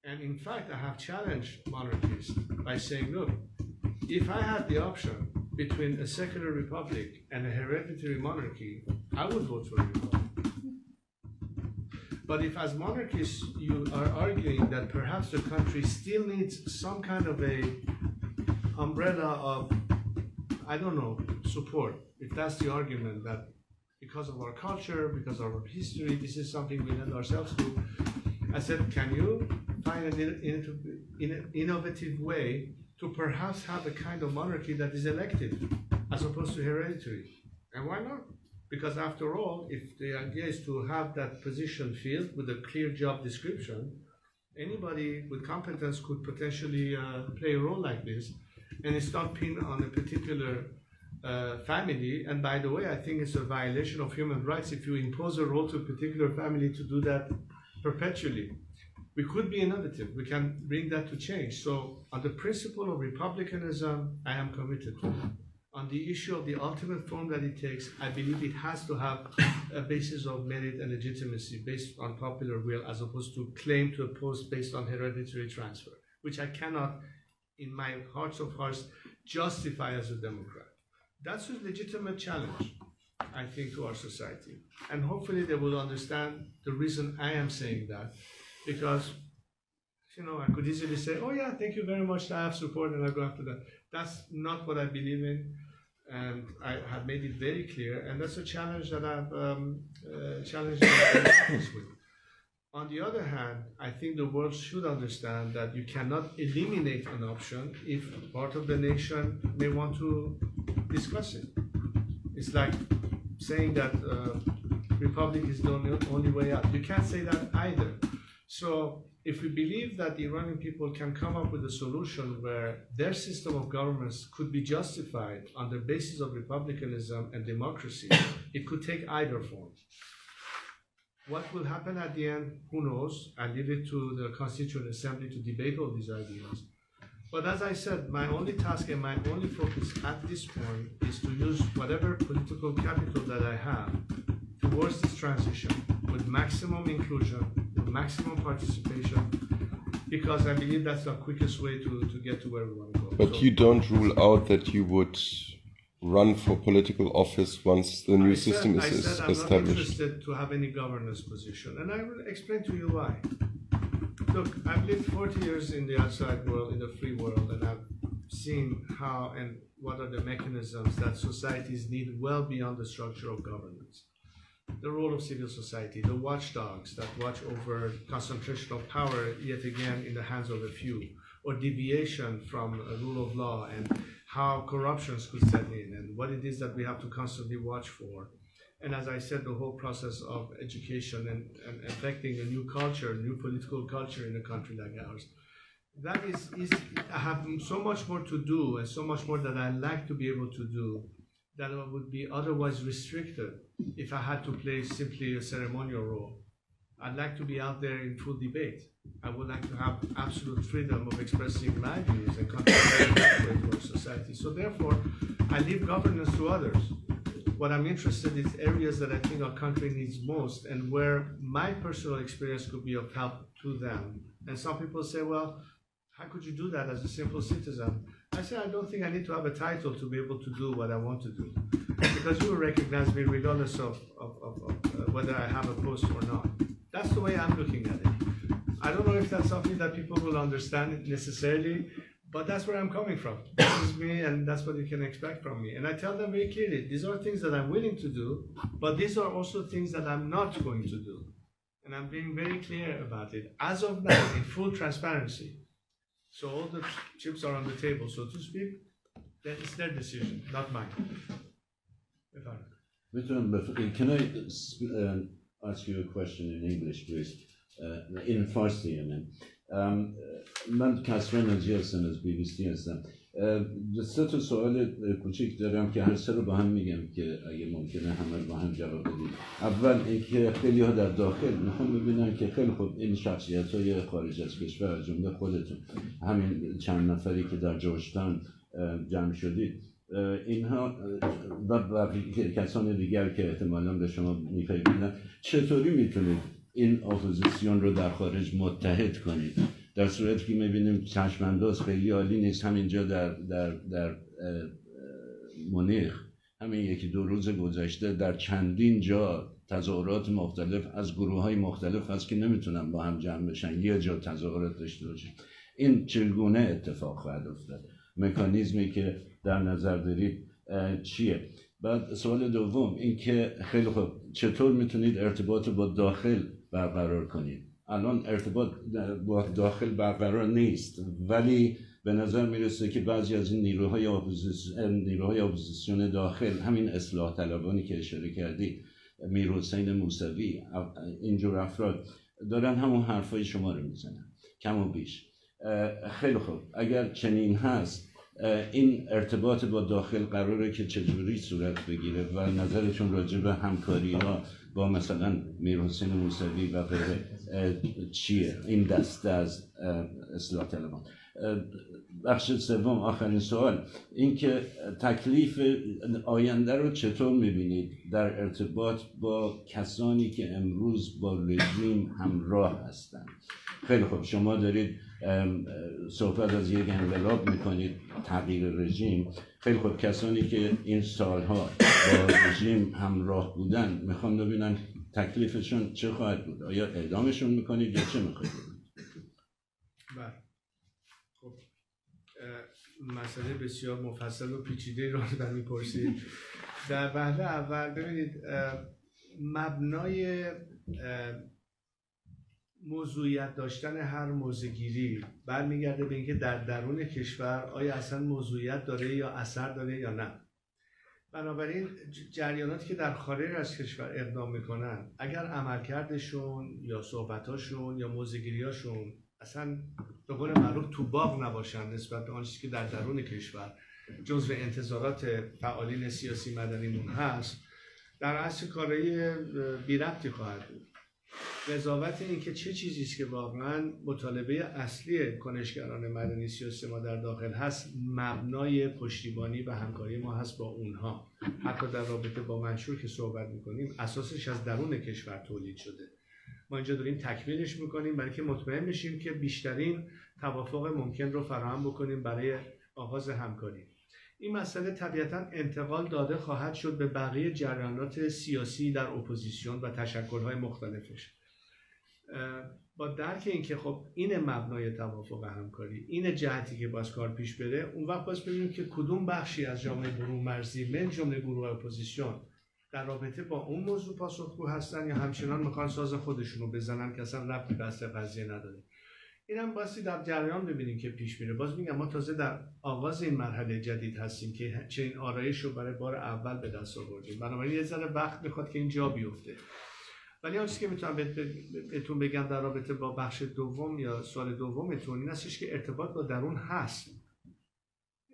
And in fact, I have challenged monarchies by saying, look, if I had the option between a secular republic and a hereditary monarchy, I would vote for a republic. But if as monarchists you are arguing that perhaps the country still needs some kind of a umbrella of, I don't know, support, if that's the argument that because of our culture, because of our history, this is something we lend ourselves to, I said, can you find an innovative way to perhaps have a kind of monarchy that is elected as opposed to hereditary? And why not? Because after all, if the idea is to have that position filled with a clear job description, anybody with competence could potentially play a role like this, and it's not pinned on a particular family. And by the way, I think it's a violation of human rights if you impose a role to a particular family to do that perpetually. We could be innovative. We can bring that to change. So on the principle of republicanism, I am committed to it. On the issue of the ultimate form that it takes, I believe it has to have a basis of merit and legitimacy based on popular will, as opposed to claim to a post based on hereditary transfer, which I cannot, in my heart of hearts, justify as a Democrat. That's a legitimate challenge, I think, to our society. And hopefully they will understand the reason I am saying that, because, you know, I could easily say, oh yeah, thank you very much, I have support, and I'll go after that. That's not what I believe in, and I have made it very clear, and that's a challenge that I've challenged with. On the other hand, I think the world should understand that you cannot eliminate an option if part of the nation may want to discuss it. It's like saying that republic is the only way out. You can't say that either. So if we believe that the Iranian people can come up with a solution where their system of governments could be justified on the basis of republicanism and democracy, it could take either form. What will happen at the end, who knows? I leave it to the Constituent Assembly to debate all these ideas. But as I said, my only task and my only focus at this point is to use whatever political capital that I have towards this transition with maximum inclusion, with maximum participation, because I believe that's the quickest way to get to where we want to go. But so, you don't rule out that you would run for political office once the new system is established? I'm not interested to have any governance position, and I will explain to you why. Look, I've lived 40 years in the outside world, in the free world, and I've seen how and what are the mechanisms that societies need well beyond the structure of governance. The role of civil society, the watchdogs that watch over concentration of power, yet again in the hands of a few, or deviation from a rule of law, and how corruptions could set in, and what it is that we have to constantly watch for. And as I said, the whole process of education and affecting a new culture, new political culture in a country like ours. That is I have so much more to do, and so much more that I like to be able to do, that would be otherwise restricted if I had to play simply a ceremonial role. I'd like to be out there in full debate. I would like to have absolute freedom of expressing my views and contributing to our society. So therefore, I leave governance to others. What I'm interested in is areas that I think our country needs most, and where my personal experience could be of help to them. And some people say, well, how could you do that as a simple citizen? I say, I don't think I need to have a title to be able to do what I want to do, because you will recognize me regardless of whether I have a post or not. That's the way I'm looking at it. I don't know if that's something that people will understand necessarily, but that's where I'm coming from. This is me, and that's what you can expect from me. And I tell them very clearly, these are things that I'm willing to do, but these are also things that I'm not going to do. And I'm being very clear about it, as of now, in full transparency. So all the chips are on the table, so to speak. Then it's their decision, not mine. Can I ask you a question in English, please? In Farsi, I mean. من کسران ناجی هستم از BBC هستم. سه تا سوال کوچیک دارم که هر سه رو با هم میگم که اگه ممکنه همه با هم جواب بدید. اول اینکه خیلی ها در داخل میخوام ببینم که خیلی خوب این شخصیت های خارج از کشور از جمله خودتون، همین چند نفری که در جورجتاون جمع شدید، اینها و کسان دیگر که احتمالاً به شما میپیوندن، چطوری میتونید این اپوزیسیون رو در خارج متحد کنید؟ در صورتی که میبینیم چشمانداز خیلی عالی نیست. همینجا در مونیخ همین یکی دو روز گذشته در چندین جا تظاهرات مختلف از گروه‌های مختلف هست که نمیتونن با هم جمع بشن، یه جا تظاهرات داشته باشن. این چگونه اتفاق خواهد افتاد؟ مکانیزمی که در نظر دارید چیه؟ بعد سوال دوم این که خیلی خوب چطور میتونید ارتباط با داخل برقرار کنید؟ الان ارتباط با داخل برقرار نیست، ولی به نظر میرسه که بعضی از این نیروهای اپوزیسیون داخل، همین اصلاح طلبانی که اشاره کردید، میرحسین موسوی، اینجور افراد دارن همون حرفای شما رو میزنن کم و بیش. خیلی خوب اگر چنین هست، این ارتباط با داخل قراره که چجوری صورت بگیره و نظرتون راجع به همکاری ها با مثلا میرحسین موسوی و غیره چیه؟ این دسته از اصلاح طلبان. بخش سوم، آخرین سوال، این که تکلیف آینده رو چطور میبینید در ارتباط با کسانی که امروز با رژیم همراه هستند؟ خیلی خوب شما دارید صحبت از یک انقلاب میکنید، تغییر رژیم. خیلی خوب کسانی که این سالها با رژیم همراه بودن، میخوام ببینن تکلیفشون چه خواهد بود؟ آیا اعدامشون میکنید یا چه میخواید بکنید؟ بله. خب مسئله بسیار مفصل و پیچیده رو در میپرسید. در وهله اول ببینید مبنای موضوعیت داشتن هر موضع‌گیری برمیگرده به اینکه در درون کشور آیا اصلا موضوعیت داره یا اثر داره یا نه. بنابراین جریاناتی که در خارج از کشور اقدام میکنن، اگر عملکردشون یا صحبتاشون یا موضع‌گیریاشون اصلا به قول معروف تو باغ نباشن نسبت به آن چیزی که در درون کشور جزو انتظارات فعالین سیاسی مدنیمون هست، در اصل کارهای بی ربطی خواهد بود. قضاوت این که چه چیزی است که واقعا مطالبه اصلی کنشگران مدنی سیاسی ما در داخل هست، مبنای پشتیبانی و همکاری ما هست با اونها. حتی در رابطه با منشور که صحبت میکنیم اساسش از درون کشور تولید شده. ما اینجا داریم تکمیلش میکنیم برای که مطمئن بشیم که بیشترین توافق ممکن رو فراهم بکنیم برای آغاز همکاری. این مسئله طبیعتاً انتقال داده خواهد شد به بقیه جریانات سیاسی در اپوزیسیون و تشکل‌های مختلفش. با درک اینکه خب این مبنای توافق همکاری، این جهتی که باز کار پیش بره، اون وقت باز ببینیم که کدوم بخشی از جامعه برون مرزی من جمله گروه اپوزیسیون در رابطه با اون موضوع پاسخگو هستن یا همچنان میخوان ساز خودشونو بزنن که اصلا ربطی به اصل قضیه نداره. اینم بایستی در جریان ببینیم که پیش میره. باز میگم ما تازه در آغاز این مرحله جدید هستیم که چنین آرایش رو برای بار اول به دست آوردیم، بنابراین یه ذره وقت میخواد که این جا بیفته. ولی آن چیزی که میتونم بهتون بگم در رابطه با بخش دوم یا سوال دومتون این هستش که ارتباط با درون هست،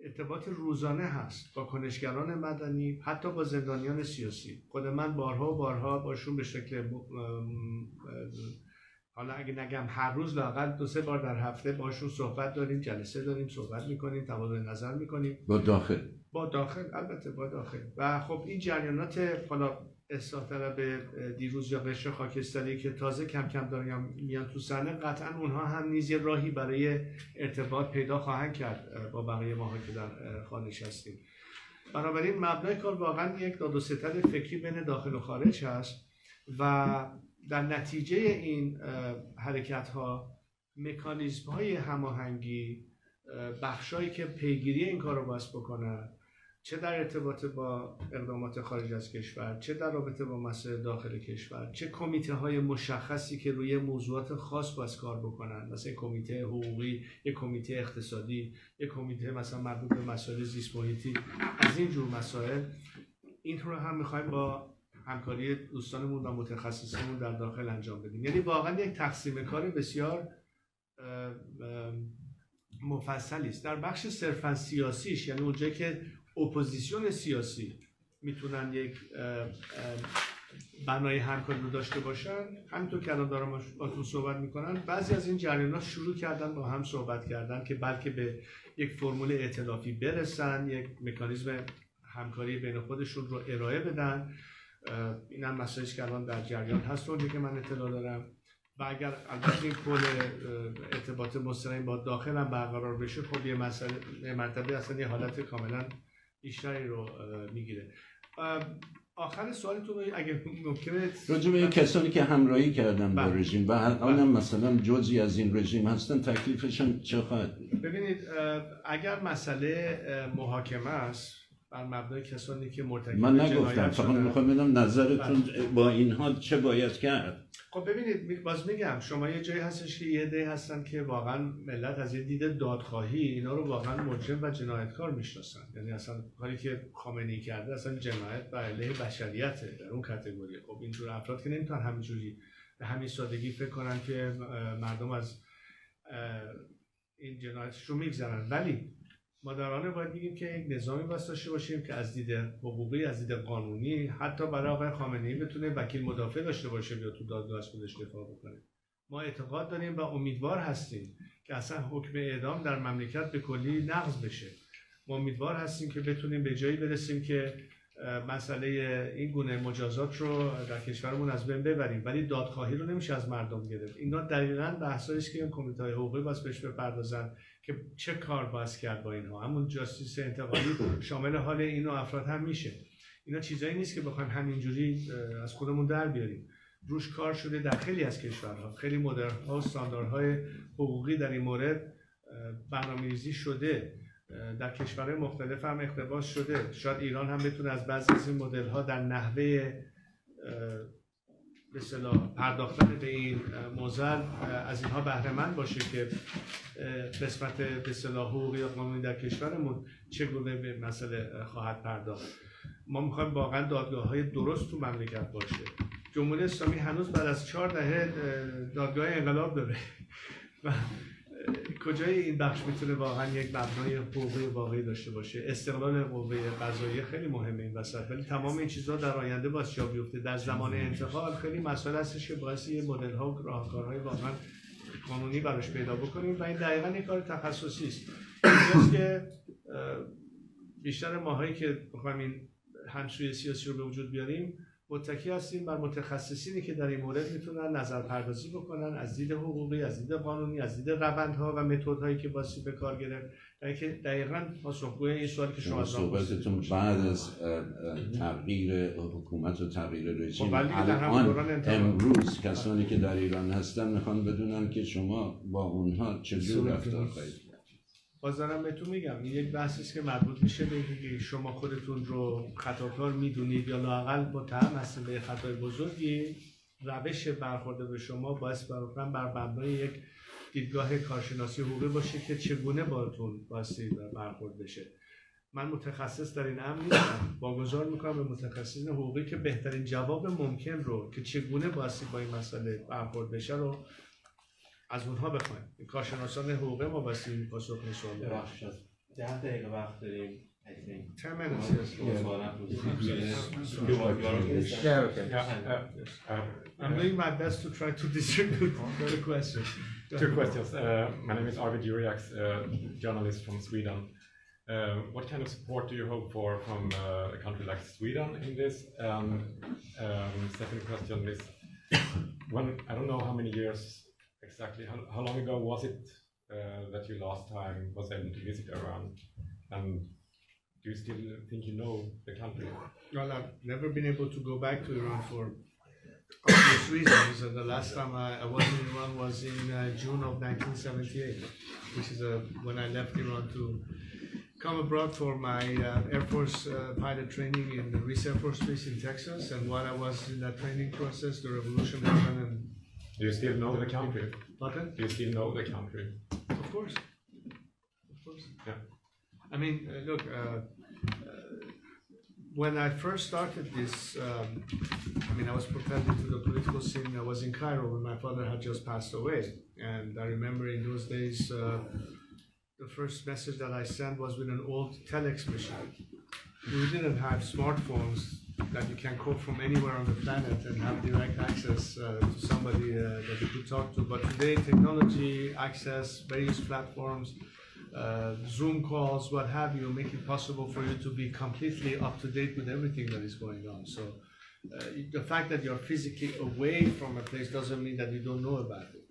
ارتباط روزانه هست با کنشگران مدنی، حتی با زندانیان سیاسی. خود من بارها و بارها باشون به شکل حالا اگه نگم هر روز لااقل 2-3 بار در هفته باشون صحبت داریم، جلسه داریم، صحبت میکنیم، تبادل نظر میکنیم. با داخل البته با داخل. و خب این جریانات حالا اصلاح طلب دیروز یا قشر خاکستری که تازه کم کم دارن میان تو صحنه، قطعا اونها هم نیز یه راهی برای ارتباط پیدا خواهند کرد با بقیه ماها که در خارج هستیم. بنابراین مبنای کار واقعا یک داد و ستد فکری بین داخل و خارج هست و در نتیجه این حرکت ها مکانیزم های هماهنگی، بخشایی که پیگیری این کار رو باید بکنن، چه در ارتباط با اقدامات خارج از کشور، چه در رابطه با مسائل داخل کشور، چه کمیته های مشخصی که روی موضوعات خاص باید کار بکنن، مثلا کمیته حقوقی، یک کمیته اقتصادی، یک کمیته مثلا مربوط به مسائل زیست محیطی، از این جور مسائل. این رو هم میخوایم با همکاری دوستانمون و متخصصینمون در داخل انجام بدیم. یعنی واقعا یک تقسیم کار بسیار مفصلی است. در بخش صرفا سیاسیش، یعنی اونجایی که اپوزیسیون سیاسی میتونن یک بنای همکاری رو داشته باشن، همینطور که الان دارم باتون صحبت میکنن، بعضی از این جریانات شروع کردن با هم صحبت کردن که بلکه به یک فرمول ائتلافی برسن، یک مکانیزم همکاری بین خودشون رو ارائه بدن. این هم مسائلی که الان در جریان هست اونجایی که من اطلاع دارم. و اگر البته این کل ارتباط مستقیم با داخل هم برقرار بشه، خب یه مرتبه اصلا یه حالت کاملا بیشتری رو میگیره. آخر سوالتون اگه ممکنه راجع به کسانی که همراهی کردن با رژیم و الان مثلا جزئی از این رژیم هستن، تکلیفشون چه خواهد بود؟ ببینید اگر مسئله محاکمه است بر مبنای کسانی که مرتکب من نگفتم، فقط میخوام بدونم نظرتون با اینها چه باید کرد. خب ببینید باز میگم شما یه جایی هستش که یه عده‌ای هستن که واقعا ملت از یه دید دادخواهی اینا رو واقعا مجرم و جنایتکار میشناسن. یعنی اصلا کاری که خامنه‌ای کرده اصلا جنایت بر علیه بشریته در اون کاتگوری. خب اینجور افراد که نمیتونن همینجوری به همین سادگی فکر کنن که مردم از این جنایتش رو میگذرن. ولی ما در آن باید بگیم که یک نظامی باید داشته باشیم که از دید حقوقی، از دید قانونی، حتی برای آقای خامنه‌ای بتونه وکیل مدافع داشته باشه یا تو دادگاه از خودش دفاع بکنه. ما اعتقاد داریم و امیدوار هستیم که اصلا حکم اعدام در مملکت به کلی نقض بشه. ما امیدوار هستیم که بتونیم به جایی برسیم که مسئله این گونه مجازات رو در کشورمون از بین ببریم، ولی دادخواهی رو نمیشه از مردم گرفت. اینا دقیقاً بحثایی است که این کمیته‌های حقوقی واسه بهش بپردازن که چه کار باید کرد با اینها. همون جاستیس انتقالی شامل حال این افراد هم میشه. اینا چیزایی نیست که بخوایم همینجوری از خودمون در بیاریم. روش کار شده در خیلی از کشورها، خیلی مدرن‌ها و استانداردهای حقوقی در این مورد برنامه‌ریزی شده. در کشورهای مختلف هم اقتباس شده. شاید ایران هم بتونه از بعضی از این مدل‌ها در نحوه به اصطلاح پرداختن به این معضل از اینها بهره مند باشه که قسمت به اصطلاح حقوقی یا قانونی در کشورمون چگونه به مسئله خواهد پرداخت. ما می‌خوایم واقعا دادگاه‌های درست تو مملکت باشه. جمهوری اسلامی هنوز بعد از 4 دهه دادگاه انقلاب داره و کجای این بخش میتونه واقعا یک مبنای حقوقی واقعی داشته باشه؟ استقلال قوه قضاییه خیلی مهمه این وسط، ولی تمام این چیزها در آینده باید جا بیفته. در زمان انتقال خیلی مسائل هستش که باعث یه مدل‌ها و راهکارهای واقعا قانونی براش پیدا بکنیم و این دقیقاً یک کار تخصصی است. اینجاست که بیشتر ماهایی که بخوایم این همسوی سیاسی رو به وجود بیاریم متکی هستیم بر متخصصینی که در این مورد میتونن نظر پردازی بکنن از دید حقوقی، از دید قانونی، از دید روندها و متدهایی که باید به کار گرفت. که دقیقاً پاسخگوی این سوالی که شما صحبتتون بعد از تغییر حکومت و تغییر رژیم امروز کسانی که در ایران هستن میخوان بدونن که شما با اونها چجور رفتار خواهید کرد. بازارم بهتون میگم این یک بحثی است که مربوط میشه به اینکه شما خودتون رو خطاکار میدونید یا لااقل متهم هستید به خطای بزرگی. روش برخورد به شما باعث بر مبنای یک دیدگاه کارشناسی حقوقی باشه که چگونه باهاتون باستی برخورد بشه. من متخصص در این امر نیستم، واگذار میکنم به متخصصین حقوقی که بهترین جواب ممکن رو که چگونه باستی با این مسئله برخورد بشه رو از اونها بخوایم. کارشناسان حقوقی ما باستی این پاسخ سوال بدن. 10 دقیقه وقت داریم. 10 minutes, yes. I'm doing my best to try to distribute the questions. Two questions. My name is Arvid Juriaks, journalist from Sweden. What kind of support do you hope for from a country like Sweden in this? Second question is, when I don't know how many years exactly, how long ago was it that you last time was able to visit Iran? And do you still think you know the country? Well, I've never been able to go back to Iran for obvious reasons. And the last time I was in Iran was in June of 1978, which is when I left Iran to come abroad for my Air Force pilot training in the Reese Air Force Base in Texas. And while I was in that training process, the revolution happened. And do you still know the country? Pardon? Do you still know the country? Of course. Of course. Yeah. I mean, look, when I first started this, I was propelled into the political scene. I was in Cairo when my father had just passed away. And I remember in those days, the first message that I sent was with an old telex machine. We didn't have smartphones that you can call from anywhere on the planet and have direct access to somebody that you could talk to. But today, technology, access, various platforms, Zoom calls, what have you, make it possible for you to be completely up to date with everything that is going on. So the fact that you're physically away from a place doesn't mean that you don't know about it,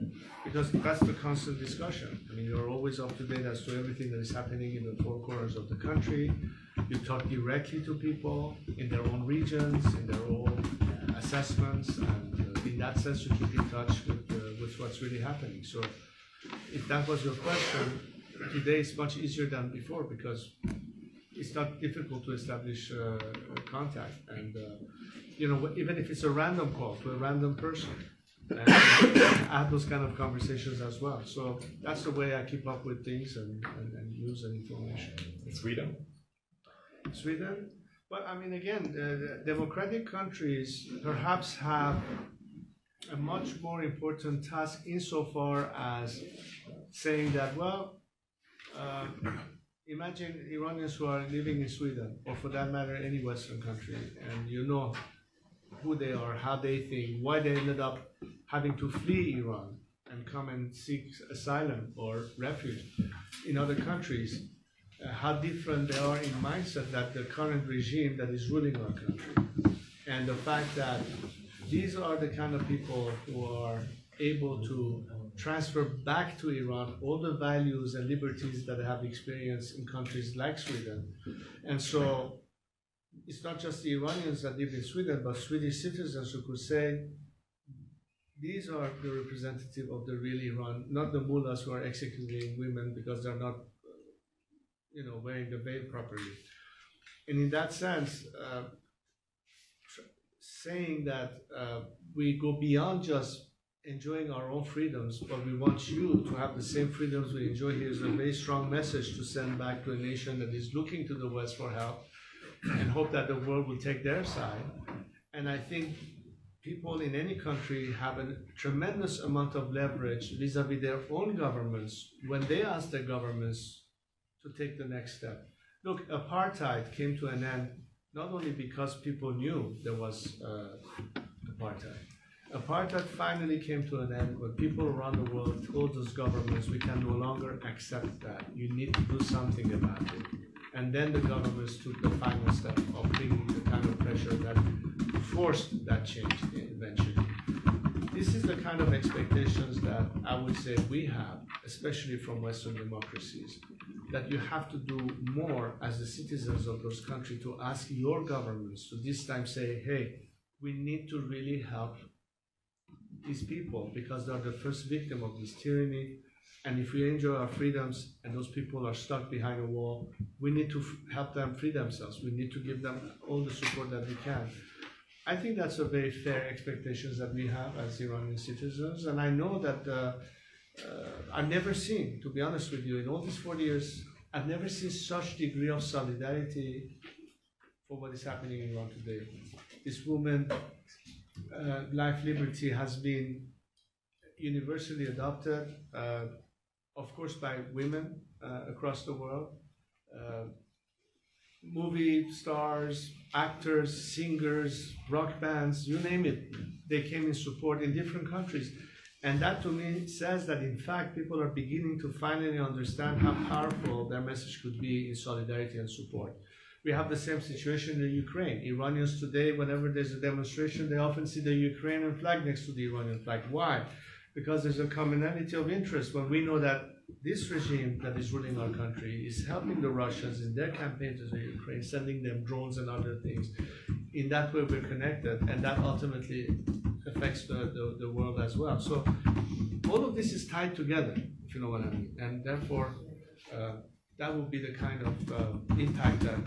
because that's the constant discussion. I mean, you're always up to date as to everything that is happening in the four corners of the country. You talk directly to people in their own regions, in their own assessments, and in that sense you keep in touch with what's really happening. So if that was your question, today is much easier than before because it's not difficult to establish contact, and even if it's a random call to a random person, and I have those kind of conversations as well. So that's the way I keep up with things and news and information. Sweden? Sweden? But I mean, again, the democratic countries perhaps have a much more important task insofar as saying that, well, imagine Iranians who are living in Sweden, or for that matter, any Western country, and you know who they are, how they think, why they ended up having to flee Iran and come and seek asylum or refuge in other countries, how different they are in mindset that the current regime that is ruling our country. And the fact that these are the kind of people who are able to transfer back to Iran all the values and liberties that they have experienced in countries like Sweden. And so it's not just the Iranians that live in Sweden, but Swedish citizens who could say, these are the representative of the real Iran, not the mullahs who are executing women because they're not, wearing the veil properly. And in that sense, saying that we go beyond just enjoying our own freedoms, but we want you to have the same freedoms we enjoy here is a very strong message to send back to a nation that is looking to the West for help and hope that the world will take their side. And I think people in any country have a tremendous amount of leverage vis-a-vis their own governments when they ask their governments to take the next step. Look, apartheid came to an end not only because people knew there was apartheid. Apartheid finally came to an end when people around the world told those governments, we can no longer accept that. You need to do something about it. And then the governments took the final step of bringing the kind of pressure that forced that change eventually. This is the kind of expectations that I would say we have, especially from Western democracies, that you have to do more as the citizens of those countries to ask your governments to this time say, hey, we need to really help these people because they're the first victim of this tyranny. And if we enjoy our freedoms and those people are stuck behind a wall, we need to help them free themselves. We need to give them all the support that we can. I think that's a very fair expectations that we have as Iranian citizens. And I know that I've never seen, to be honest with you, in all these 40 years, I've never seen such degree of solidarity for what is happening in Iran today. This woman, life, liberty has been universally adopted, of course, by women across the world. Movie stars, actors, singers, rock bands, you name it, they came in support in different countries. And that to me says that in fact people are beginning to finally understand how powerful their message could be in solidarity and support. We have the same situation in Ukraine. Iranians today, whenever there's a demonstration, they often see the Ukrainian flag next to the Iranian flag. Why? Because there's a commonality of interest. When we know that this regime that is ruling our country is helping the Russians in their campaign to the Ukraine, sending them drones and other things. In that way, we're connected, and that ultimately affects the world as well. So all of this is tied together, if you know what I mean. And therefore, that will be the kind of impact that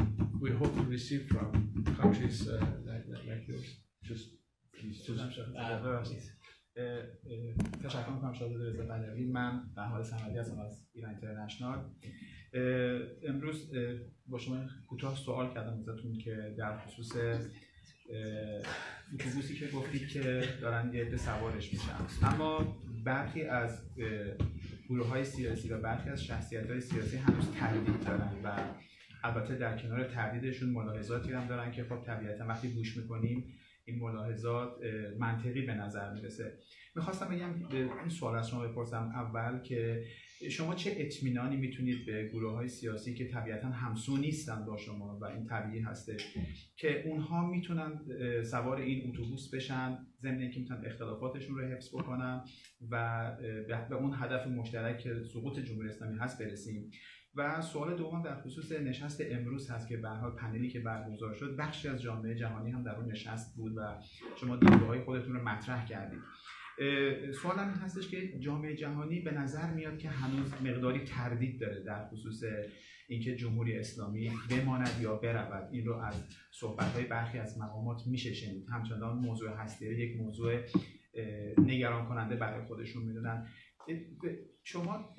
we hope to receive from countries like yours. Just please. تشکر میکنم شاهزاده رضا بدوی. من محمود صمدی هستم از ایران اینترنشنال. امروز با شما کوتاه سوال کردم ازتون که در خصوص اتوبوسی که گفتید که دارن یه عده سوارش میشن، اما برخی از گروه‌های سیاسی و برخی از شخصیت‌های سیاسی هنوز تردید دارن و البته در کنار تردیدشون ملاحظاتی هم دارن که خب طبیعتا وقتی گوش میکنیم این ملاحظات منطقی به نظر میرسه. میخواستم بگم این سوال از شما بپرسم اول که شما چه اطمینانی میتونید به گروه‌های سیاسی که طبیعتا همسو نیستن با شما و این طبیعی هستش که اونها میتونن سوار این اتوبوس بشن ضمن اینکه میتونن اختلافاتشون رو حفظ بکنن و به اون هدف مشترک که سقوط جمهوری اسلامی هست برسیم؟ و سوال دوم در خصوص نشست امروز هست که به هر حال پنلی که برگزار شد بخشی از جامعه جهانی هم در اون نشست بود و شما دیدگاه‌های خودتون رو مطرح کردید. سوالم این هستش که جامعه جهانی به نظر میاد که هنوز مقداری تردید داره در خصوص اینکه جمهوری اسلامی بماند یا برود. این رو از صحبت‌های برخی از مقامات میشه شنید. همچنان موضوع هستی یک موضوع نگران کننده برای خودشون میدونن. شما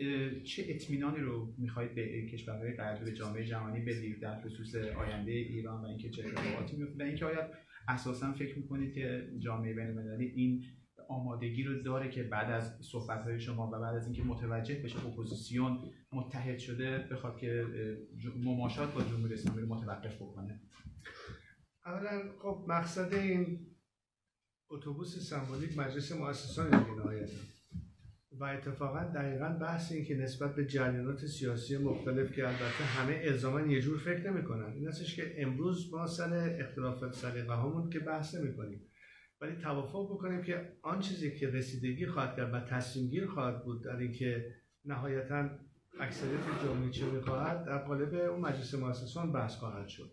چه اطمینانی رو میخواید به کشورهای غربی به جامعه جهانی بدید در خصوص آینده ایران و اینکه چه اتفاقاتی میفته و اینکه آیا اساسا فکر میکنید که جامعه بین‌المللی این آمادگی رو داره که بعد از صحبت‌های شما و بعد از اینکه متوجه بشه اپوزیسیون متحد شده بخواد که مماشات با جمهوری اسلامی رو متوقف بکنه؟ اولا خب مقصد این اتوبوس سمبولیک مجلس مؤسسان نهایت و اتفاقا دقیقاً بحث این که نسبت به جریانات سیاسی مختلف که البته همه الزاماً یه جور فکر نمی‌کنن، این هستش که امروز ما سر اختلاف سلیقه هامون که بحث نمی‌کنیم، ولی توافق بکنیم که آن چیزی که رسیدگی خواهد کرد و تصمیم گیر خواهد بود در اینکه نهایتاً اکثریت جمعی چه می‌خواهد در قالب اون مجلس مؤسسان بحث خواهد شد.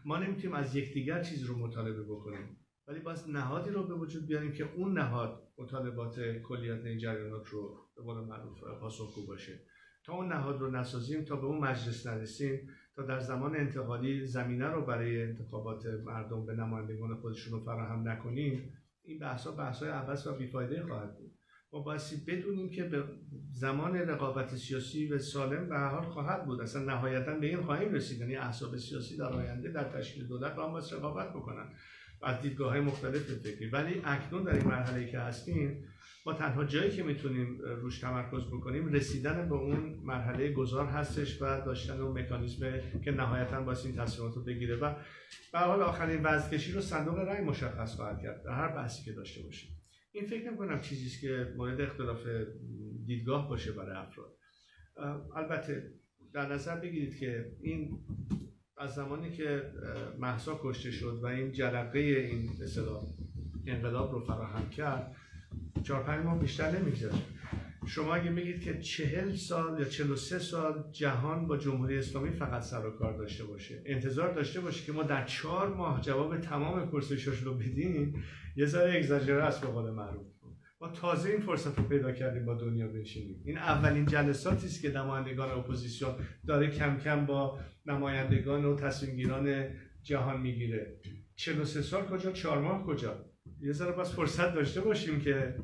ما نمی‌تونیم از یکدیگر چیز رو مطالبه بکنیم، ولی باز نهادی رو به وجود بیاریم که اون نهاد مطالبات کلیات این جریانات رو به قول معروف پاسخگو باشه. تا اون نهاد رو نسازیم، تا به اون مجلس نرسیم، تا در زمان انتقالی زمینه رو برای انتخابات مردم به نمایندگان خودشون رو فراهم نکنیم، این بحث‌های عبث و بیفایده خواهد بود. ما بایستی بدونیم که به زمان رقابت سیاسی و سالم به هر حال خواهد بود. اصلا نهایتاً به این خواهیم رسید، یعنی احزاب سیاسی در آینده در تشکیل دولت با هم باید رقابت بکنن از دیدگاه‌های مختلف فکری. ولی اکنون در این مرحله‌ای که هستیم ما تنها جایی که میتونیم روش تمرکز بکنیم رسیدن به اون مرحله گذار هستش و داشتن اون مکانیزم که نهایتاً باید این تصمیمات رو بگیره و به هر حال آخرین وزنکشی رو صندوق رأی مشخص خواهد کرد در هر بحثی که داشته باشیم. این فکر نمی‌کنم چیزی است که مورد اختلاف دیدگاه باشه برای افراد. البته در نظر بگیرید که این از زمانی که مهسا کشته شد و این جرقه این اصطلاح انقلاب رو فراهم کرد 4-5 ماه بیشتر نمی‌گذره. شما اگه بگید که 40 سال یا 43 سال جهان با جمهوری اسلامی فقط سر و کار داشته باشه، انتظار داشته باشه که ما در 4 ماه جواب تمام پرسش‌هاش رو بدیم، یه ذره اگزاجره است به قول معروف. ما تازه این فرصت رو پیدا کردیم با دنیا بنشینیم. این اولین جلساتی است که نمایندگان اپوزیسیون داره کم کم با نمایندگان و تصمیم‌گیران جهان میگیره. 43 سال کجا، 4 ماه کجا؟ یه ذره باز فرصت داشته باشیم که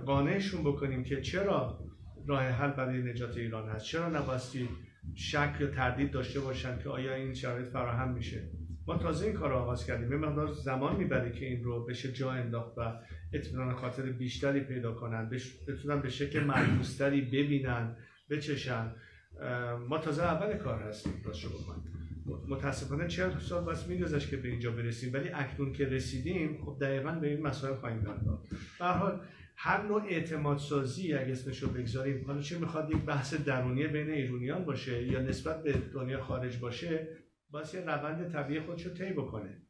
قانعشون بکنیم که چرا راه حل برای نجات ایران هست، چرا نبایستی شک یا تردید داشته باشن که آیا این شرایط فراهم میشه. ما تازه این کار رو آغاز کردیم، یه مقدار زمان میبره که این رو بشه جا انداخت و اطمینان خاطر بیشتری پیدا کنن، بتونن به شکل ملموس‌تری ببینن، بچشن. ما تازه اول کار هستیم راستش بخوایم. متاسفانه 40 سال بس می‌گذشت که به اینجا برسیم، ولی اکنون که رسیدیم خب دقیقاً به این مسائل خواهیم پرداخت. به هر حال هر نوع اعتماد سازی اگه اسمش رو بگذاریم، حالا چه میخواد یک بحث درونی بین ایرانیان باشه یا نسبت به دنیا خارج باشه، باید یه روند طبیعی خودش رو طی بکنه.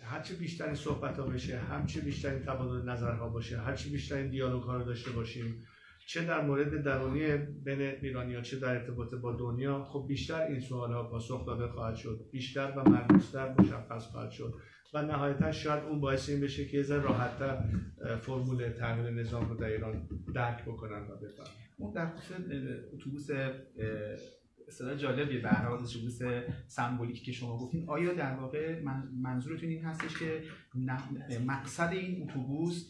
هرچی بیشتر این صحبت‌ها بشه، هرچی بیشتر این تبادل نظرها باشه، هرچی بیشتر این دیالوگ‌ها رو داشته باشیم، چه در مورد درونی بین ایرانی‌ها چه در ارتباط با دنیا، خب بیشتر این سوال‌ها پاسخ داده خواهد شد، بیشتر و ملموس‌تر مشخص خواهد شد و نهایتاً شاید اون باعث این بشه که یه ذره راحت‌تر فرمول تغییر نظام رو در ایران درک بکنن و بفهمن. اون در خصوص اتوبوس اصطلاح جالبیه، به هر حال اتوبوس سمبولیکی که شما گفتین، آیا در واقع منظورتون این هستش که مقصد این اتوبوس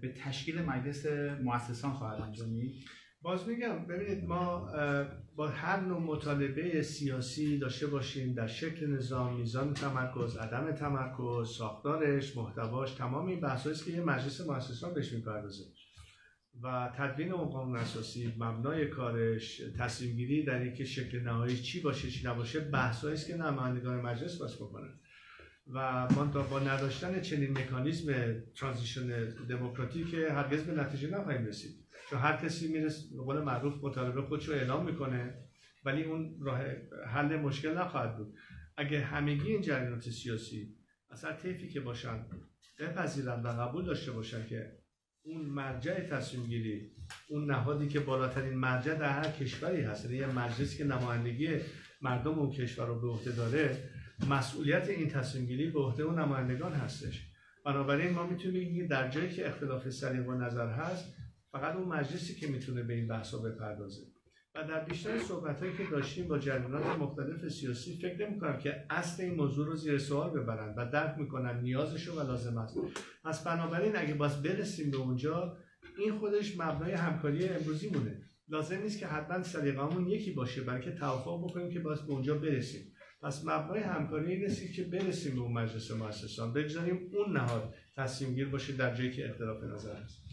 به تشکیل مجلس مؤسسان خواهد انجامید؟ باز میگم ببینید، ما با هر نوع مطالبه سیاسی داشته باشیم در شکل نظام، میزان تمرکز، عدم تمرکز، ساختارش، محتواش، تمام این بحثایی است که یه مجلس مؤسسان بهش میپردازه و تدوین اون قانون اساسی، مبنای کارش، تصمیم گیری در اینکه شکل نهایی چی باشه چی نباشه، بحثایی است که نمایندگان مجلس باز بکنن و ما با نداشتن چنین مکانیزم ترانزیشن دموکراتیک هرگز به نتیجه نخواهیم رسید، چون هر کسی میره به قول معروف مطالبه خودش رو اعلام میکنه ولی اون راه حل مشکل نخواهد بود. اگه همگی این جریانات سیاسی اصلا طیفی که باشن بپذیرن و قبول داشته باشن که اون مرجع تصمیم گیری، اون نهادی که بالاترین مرجع در هر کشوری هست، یعنی یه مجلسی که نمایندگی مردم اون کشور رو به عهده داره، مسئولیت این تصمیم گیری به عهده اون نمایندگان هستش. بنابراین ما میتونیم بگیم در جایی که اختلاف سلیقه و نظر هست فقط اون مجلسی که میتونه به این بحثا بپردازه و در بیشتر صحبتایی که داشتیم با جریانات مختلف سیاسی فکر نمی‌کنم که اصل این موضوع رو زیر سوال ببرن و درک میکنن نیازش و لازم است. پس بنابراین اگه باز برسیم به اونجا، این خودش مبنای همکاری امروزی مونه. لازم نیست که حتما سلیقه‌مون یکی باشه، بلکه توافق بکنیم که باز به اونجا برسیم. پس مبنای همکاری این است که برسیم به اون مجلس مؤسسان، بگذاریم اون نهاد تصمیم گیر باشه در جایی که اختلاف نظر هست.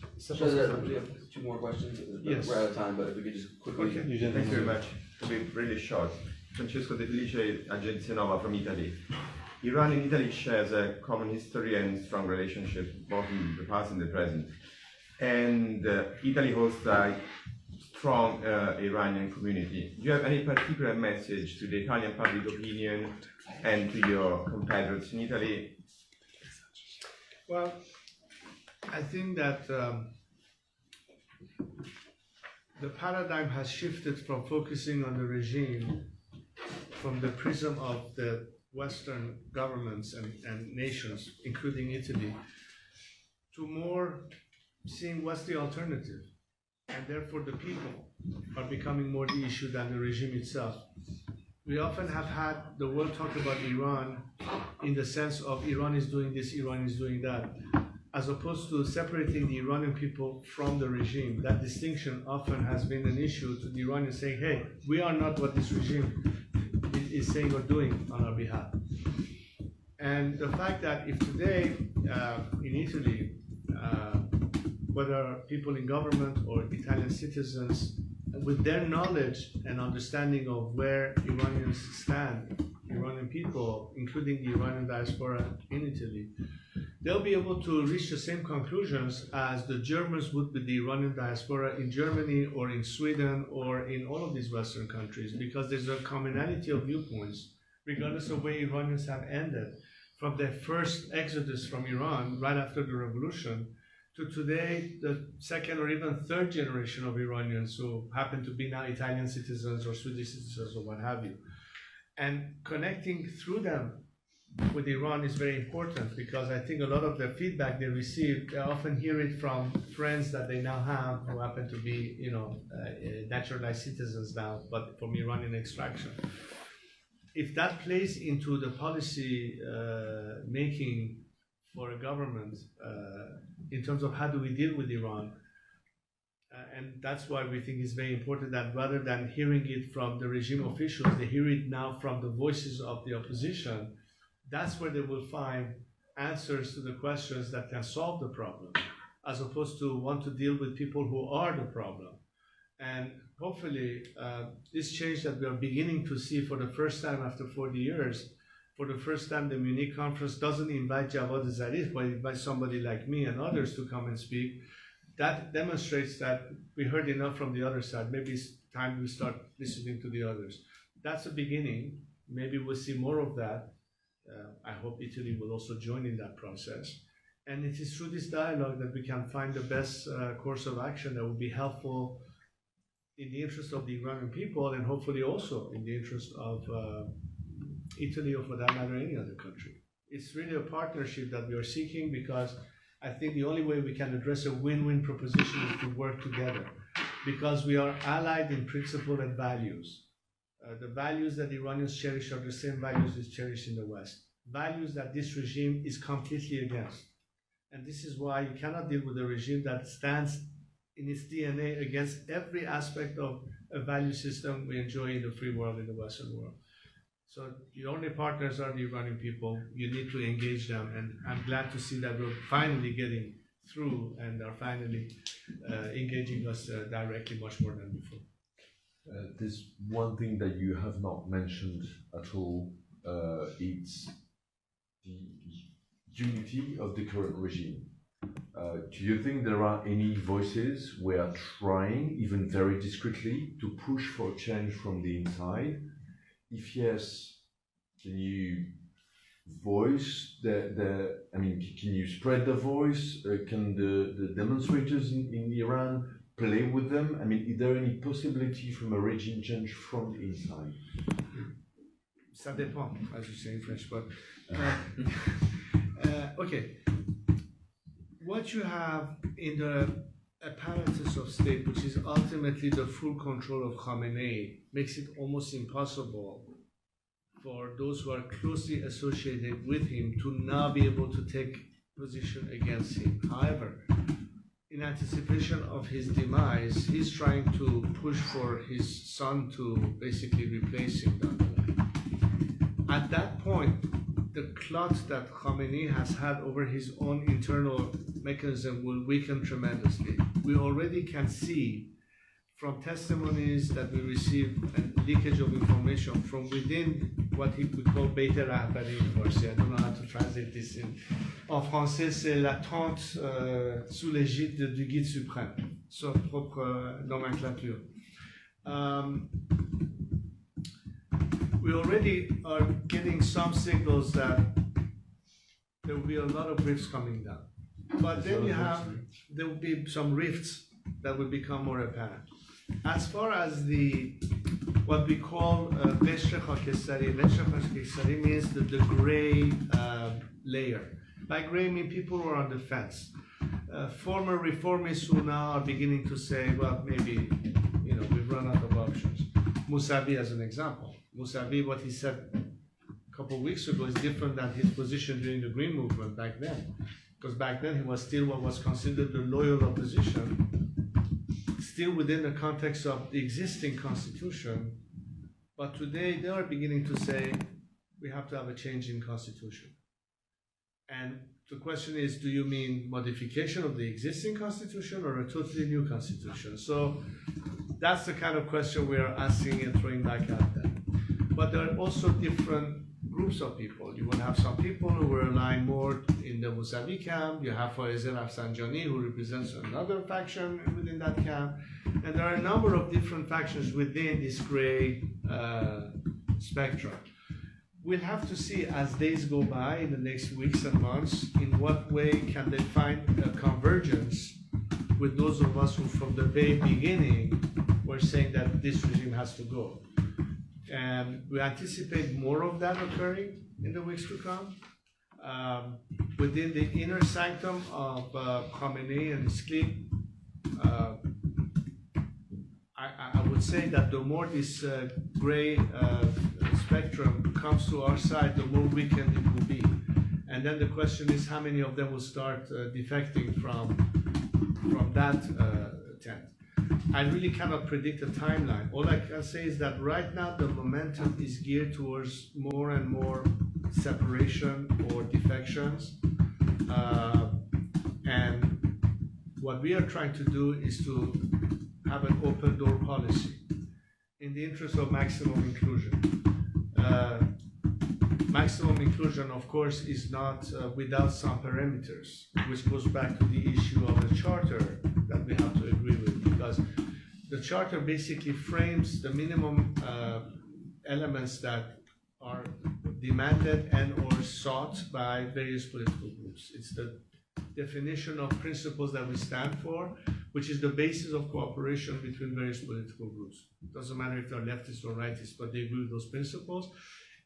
Two more questions. Yes. We're out of time, but if we could just quickly. Okay. Thank you very much. To be really short, Francesco De Felice, Agenzia Nova from Italy. Iran and Italy shares a common history and strong relationship, both in the past and the present. And Italy hosts a strong Iranian community. Do you have any particular message to the Italian public opinion and to your competitors in Italy? Well, I think that the paradigm has shifted from focusing on the regime from the prism of the Western governments and nations, including Italy, to more seeing what's the alternative. And therefore the people are becoming more the issue than the regime itself. We often have had the world talk about Iran in the sense of Iran is doing this, Iran is doing that, as opposed to separating the Iranian people from the regime. That distinction often has been an issue to the Iranians, saying, hey, we are not what this regime is saying or doing on our behalf. And the fact that if today in Italy, whether people in government or Italian citizens, with their knowledge and understanding of where Iranians stand, Iranian people, including the Iranian diaspora in Italy, they'll be able to reach the same conclusions as the Germans would with the Iranian diaspora in Germany or in Sweden or in all of these Western countries, because there's a commonality of viewpoints, regardless of where Iranians have ended, from their first exodus from Iran right after the revolution to today, the second or even third generation of Iranians who happen to be now Italian citizens or Swedish citizens or what have you. And connecting through them with Iran is very important, because I think a lot of the feedback they receive, they often hear it from friends that they now have who happen to be, naturalized citizens now, but from Iranian extraction. If that plays into the policy making for a government, in terms of how do we deal with Iran. And that's why we think it's very important that rather than hearing it from the regime officials, they hear it now from the voices of the opposition. That's where they will find answers to the questions that can solve the problem, as opposed to want to deal with people who are the problem. And hopefully, this change that we are beginning to see for the first time after 40 years, for the first time the Munich conference doesn't invite Javad Zarif, but invites somebody like me and others to come and speak. That demonstrates that we heard enough from the other side. Maybe it's time we start listening to the others. That's a beginning. Maybe we'll see more of that. I hope Italy will also join in that process. And it is through this dialogue that we can find the best course of action that will be helpful in the interest of the Iranian people and hopefully also in the interest of Italy or for that matter any other country. It's really a partnership that we are seeking because I think the only way we can address a win-win proposition is to work together because we are allied in principle and values. The values that the Iranians cherish are the same values is cherished in the West. Values that this regime is completely against. And this is why you cannot deal with a regime that stands in its DNA against every aspect of a value system we enjoy in the free world, in the Western world. So the only partners are the Iranian people. You need to engage them, and I'm glad to see that we're finally getting through and are finally engaging us directly much more than before. There's one thing that you have not mentioned at all. It's the unity of the current regime. Do you think there are any voices who are trying, even very discreetly, to push for change from the inside? If yes, can you voice can you spread the voice? Can the demonstrators in Iran play with them? I mean, is there any possibility from a regime change from the inside? Ça dépend, as you say in French, but okay. What you have in the apparatus of state, which is ultimately the full control of Khamenei, makes it almost impossible for those who are closely associated with him to now be able to take position against him. However, in anticipation of his demise, he's trying to push for his son to basically replace him down the line. At that point, the clout that Khamenei has had over his own internal mechanism will weaken tremendously. We already can see from testimonies that we receive and leakage of information from within what we call Beit Rahbari in Farsi. I don't know how to translate this en français, c'est la tente sous l'égide du guide suprême, sa propre nomenclature. We already are getting some signals that there will be a lot of rifts coming down. But then there will be some rifts that will become more apparent. As far as what we call Qeshr Khakestari, Qeshr Khakestari means the gray layer. By gray, I mean people who are on the fence. Former reformists who now are beginning to say, well, maybe, we've run out of options. Mousavi as an example. Mousavi, what he said a couple of weeks ago is different than his position during the Green Movement back then. Because back then he was still what was considered the loyal opposition, still within the context of the existing constitution. But today they are beginning to say we have to have a change in constitution. And the question is, do you mean modification of the existing constitution or a totally new constitution? So that's the kind of question we are asking and throwing back at them. But there are also different groups of people. You will have some people who were aligned more in the Mousavi camp. You have Faiz Rafsanjani, who represents another faction within that camp. And there are a number of different factions within this gray spectrum. We'll have to see as days go by in the next weeks and months, in what way can they find a convergence with those of us who from the very beginning were saying that this regime has to go. And we anticipate more of that occurring in the weeks to come. Within the inner sanctum of Khamenei and his clique, I would say that the more this gray spectrum comes to our side, the more weakened it will be. And And then the question is how many of them will start defecting from that tent. I really cannot predict a timeline. All I can say is that right now the momentum is geared towards more and more separation or defections. And what we are trying to do is to have an open door policy in the interest of maximum inclusion. Maximum inclusion, of course, is not without some parameters, which goes back to the issue of the charter that we have to agree with, because the charter basically frames the minimum elements that are demanded and or sought by various political groups. It's the definition of principles that we stand for, which is the basis of cooperation between various political groups. It doesn't matter if they're leftists or rightists, but they agree with those principles.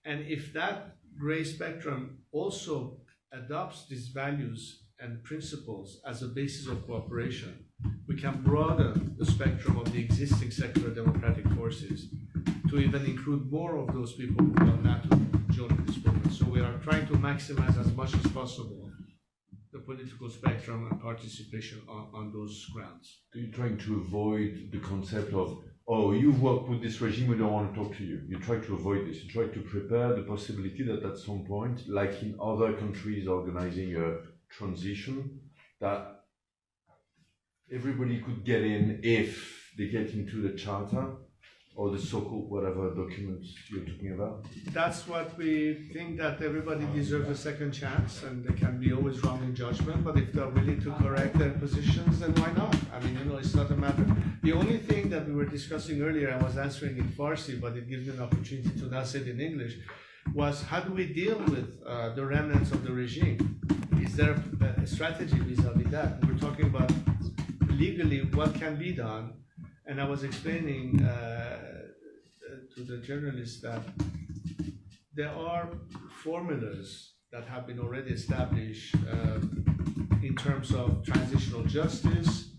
And if that gray spectrum also adopts these values and principles as a basis of cooperation, we can broaden the spectrum of the existing secular democratic forces to even include more of those people who are not joining this movement. So we are trying to maximize as much as possible the political spectrum and participation on those grounds. Are you trying to avoid the concept of, oh, you work with this regime, we don't want to talk to you? You try to avoid this. You try to prepare the possibility that at some point, like in other countries organizing a transition, that everybody could get in if they get into the charter or the so-called whatever documents you're talking about? That's what we think, that everybody deserves a second chance, and they can be always wrong in judgment, but if they're willing to correct their positions, then why not? I mean, it's not a matter. The only thing that we were discussing earlier, I was answering in Farsi, but it gives me an opportunity to now say it in English, was how do we deal with the remnants of the regime? Is there a strategy vis-a-vis that? We're talking about legally what can be done. And I was explaining to the journalists that there are formulas that have been already established in terms of transitional justice.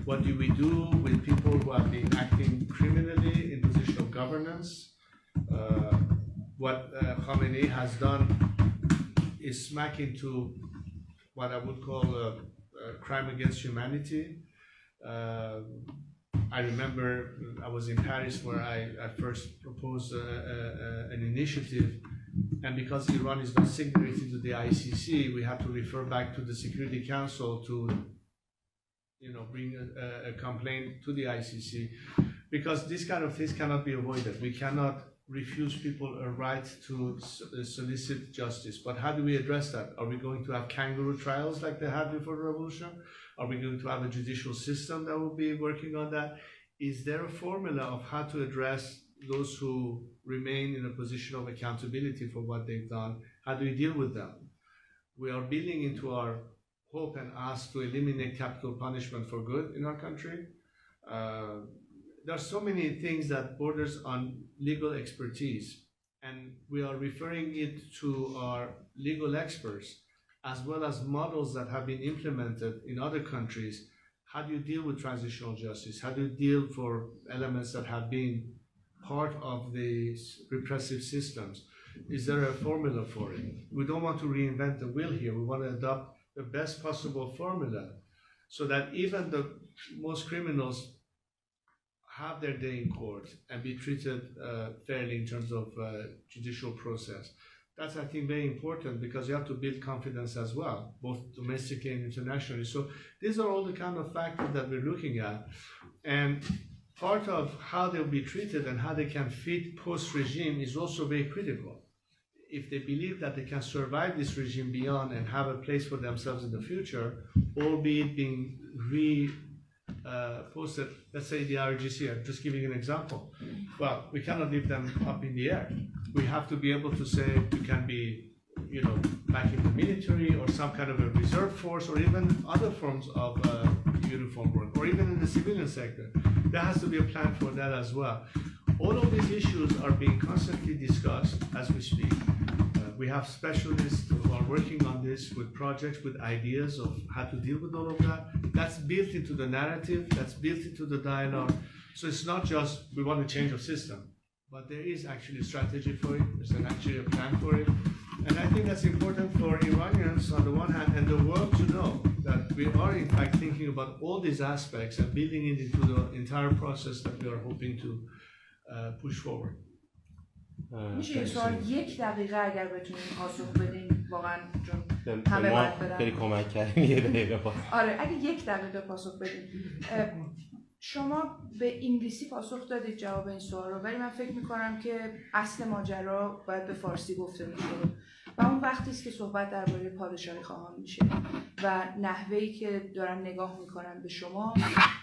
What do we do with people who have been acting criminally in position of governance? What Khamenei has done is smack into what I would call a crime against humanity. I remember I was in Paris where I first proposed an initiative, and because Iran is not signatory to the ICC, we had to refer back to the Security Council to, bring a complaint to the ICC, because these kind of things cannot be avoided. We cannot refuse people a right to solicit justice. But how do we address that? Are we going to have kangaroo trials like they had before the revolution? Are we going to have a judicial system that will be working on that? Is there a formula of how to address those who remain in a position of accountability for what they've done? How do we deal with them? We are building into our hope and ask to eliminate capital punishment for good in our country. There are so many things that borders on legal expertise, and we are referring it to our legal experts, as well as models that have been implemented in other countries. How do you deal with transitional justice? How do you deal for elements that have been part of the repressive systems? Is there a formula for it? We don't want to reinvent the wheel here. We want to adopt the best possible formula so that even the most criminals have their day in court and be treated fairly in terms of judicial process. That's, I think, very important, because you have to build confidence as well, both domestically and internationally. So these are all the kind of factors that we're looking at. And part of how they'll be treated and how they can fit post-regime is also very critical. If they believe that they can survive this regime beyond and have a place for themselves in the future, albeit being posted, let's say the RGC, I'm just giving an example. Well, we cannot leave them up in the air. We have to be able to say you can be, back in the military or some kind of a reserve force, or even other forms of uniform work, or even in the civilian sector. There has to be a plan for that as well. All of these issues are being constantly discussed as we speak. We have specialists who are working on this with projects, with ideas of how to deal with all of that. That's built into the narrative, that's built into the dialogue. So it's not just we want to change our system, but there is actually a strategy for it, there's actually a plan for it. And I think that's important for Iranians on the one hand and the world to know that we are in fact thinking about all these aspects and building it into the entire process that we are hoping to push forward. میشه یه سوال 1 دقیقه اگر بتونیم پاسخ بدیم واقعا چون همه باید بدن. خیلی کمک کردیم 1 دقیقه پاسخ. آره اگه 1 دقیقه پاسخ بدیم. شما به انگلیسی پاسخ دادید جواب این سوال رو، ولی من فکر میکنم که اصل ماجرا باید به فارسی گفته میشه و اون وقتی است که صحبت درباره پادشاهی خواهان میشه و نحوهی که دارن نگاه میکنن به شما،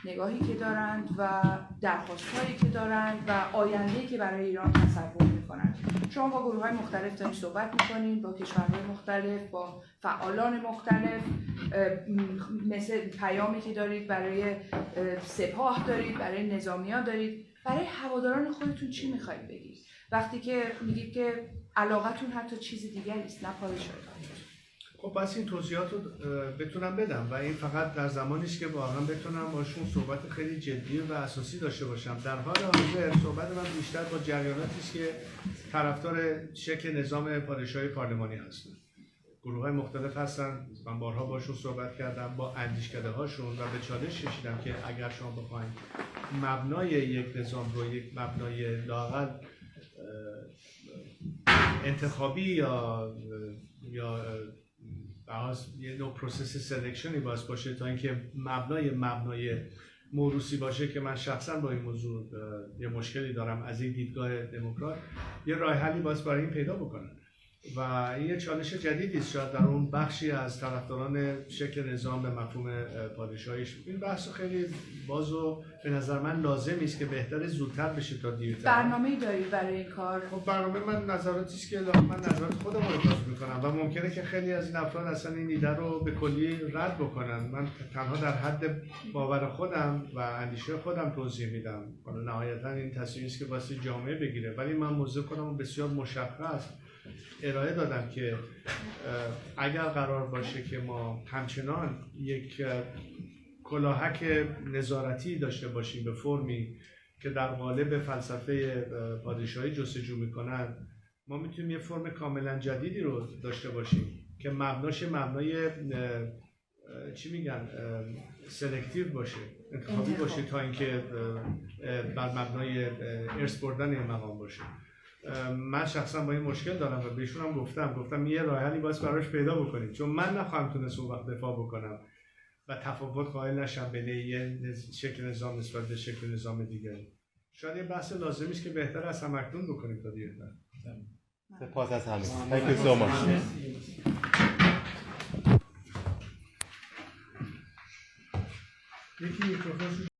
نگاهی که دارند و درخواستهایی که دارند و آینده‌ای که برای ایران تصور میکنن. شما با گروه‌های مختلف دارید صحبت میکنید، با کشورهای مختلف، با فعالان مختلف، مثل پیامی که دارید برای سپاه دارید، برای نظامی‌ها دارید. برای هواداران خودتون چی میخواید بگید وقتی که میگید که علاقتون حتی چیز دیگری است نه پادشاهی؟ خب بس این توضیحات رو بتونم بدم و این فقط در زمانی است که واقعا بتونم باشون صحبت خیلی جدی و اساسی داشته باشم. در حال حاضر صحبت من بیشتر با جریاناتی است که طرفدار شکل نظام پادشاهی پارلمانی هستن. گروه‌های مختلف هستن، من بارها باشون صحبت کردم، با اندیشکده‌هاشون و به چالش کشیدم که اگر شما بخواید مبنای یک نظام رو یک مبنای لااقل انتخابی یا یه نوع پروسس سلکشنی باشه تا اینکه مبنای موروثی باشه که من شخصا با این موضوع یه مشکلی دارم از این دیدگاه دموکرات، یه راه حلی برای این پیدا بکنن و این یه چالش جدیدی است شاید در اون بخشی از طرفداران شکل نظام به مفهوم پادشاهیش. این بحث خیلی باز و به نظر من لازمی است که بهتره زودتر بشه تا دیرتر. برنامه‌ای دارید برای این کار؟ خب برنامه من نظراتی است که من نظرات خودم رو ابراز می‌کنم و ممکنه که خیلی از این افراد اصلا این ایده رو به کلی رد بکنن. من تنها در حد باور خودم و اندیشه خودم توضیح میدم. حالا نهایتاً این تصمیمی است که واسه جامعه بگیره، ولی من موضوع خودم بسیار مشخص ارائه دادم که اگر قرار باشه که ما همچنان یک کلاهک نظارتی داشته باشیم به فرمی که در قالب فلسفه پادشاهی جستجو میکنن، ما میتونیم یه فرم کاملا جدیدی رو داشته باشیم که مبناش مبنای چی میگن سلکتیو باشه، انتخابی باشه تا اینکه بر مبنای ارث بردن این مقام باشه. من شخصا با این مشکل دارم و بهشون هم گفتم یه راه حلی باید براش پیدا بکنید، چون من نخواهم تونست اون وقت دفاع بکنم و تفاوت قائل نشم بین یه شکل نظام نسبت به شکل نظام دیگری. شاید یه بحث لازمی است که بهتر از هم اکنون بکنیم تا دیرتر. سپاس از همه. Thank you so much.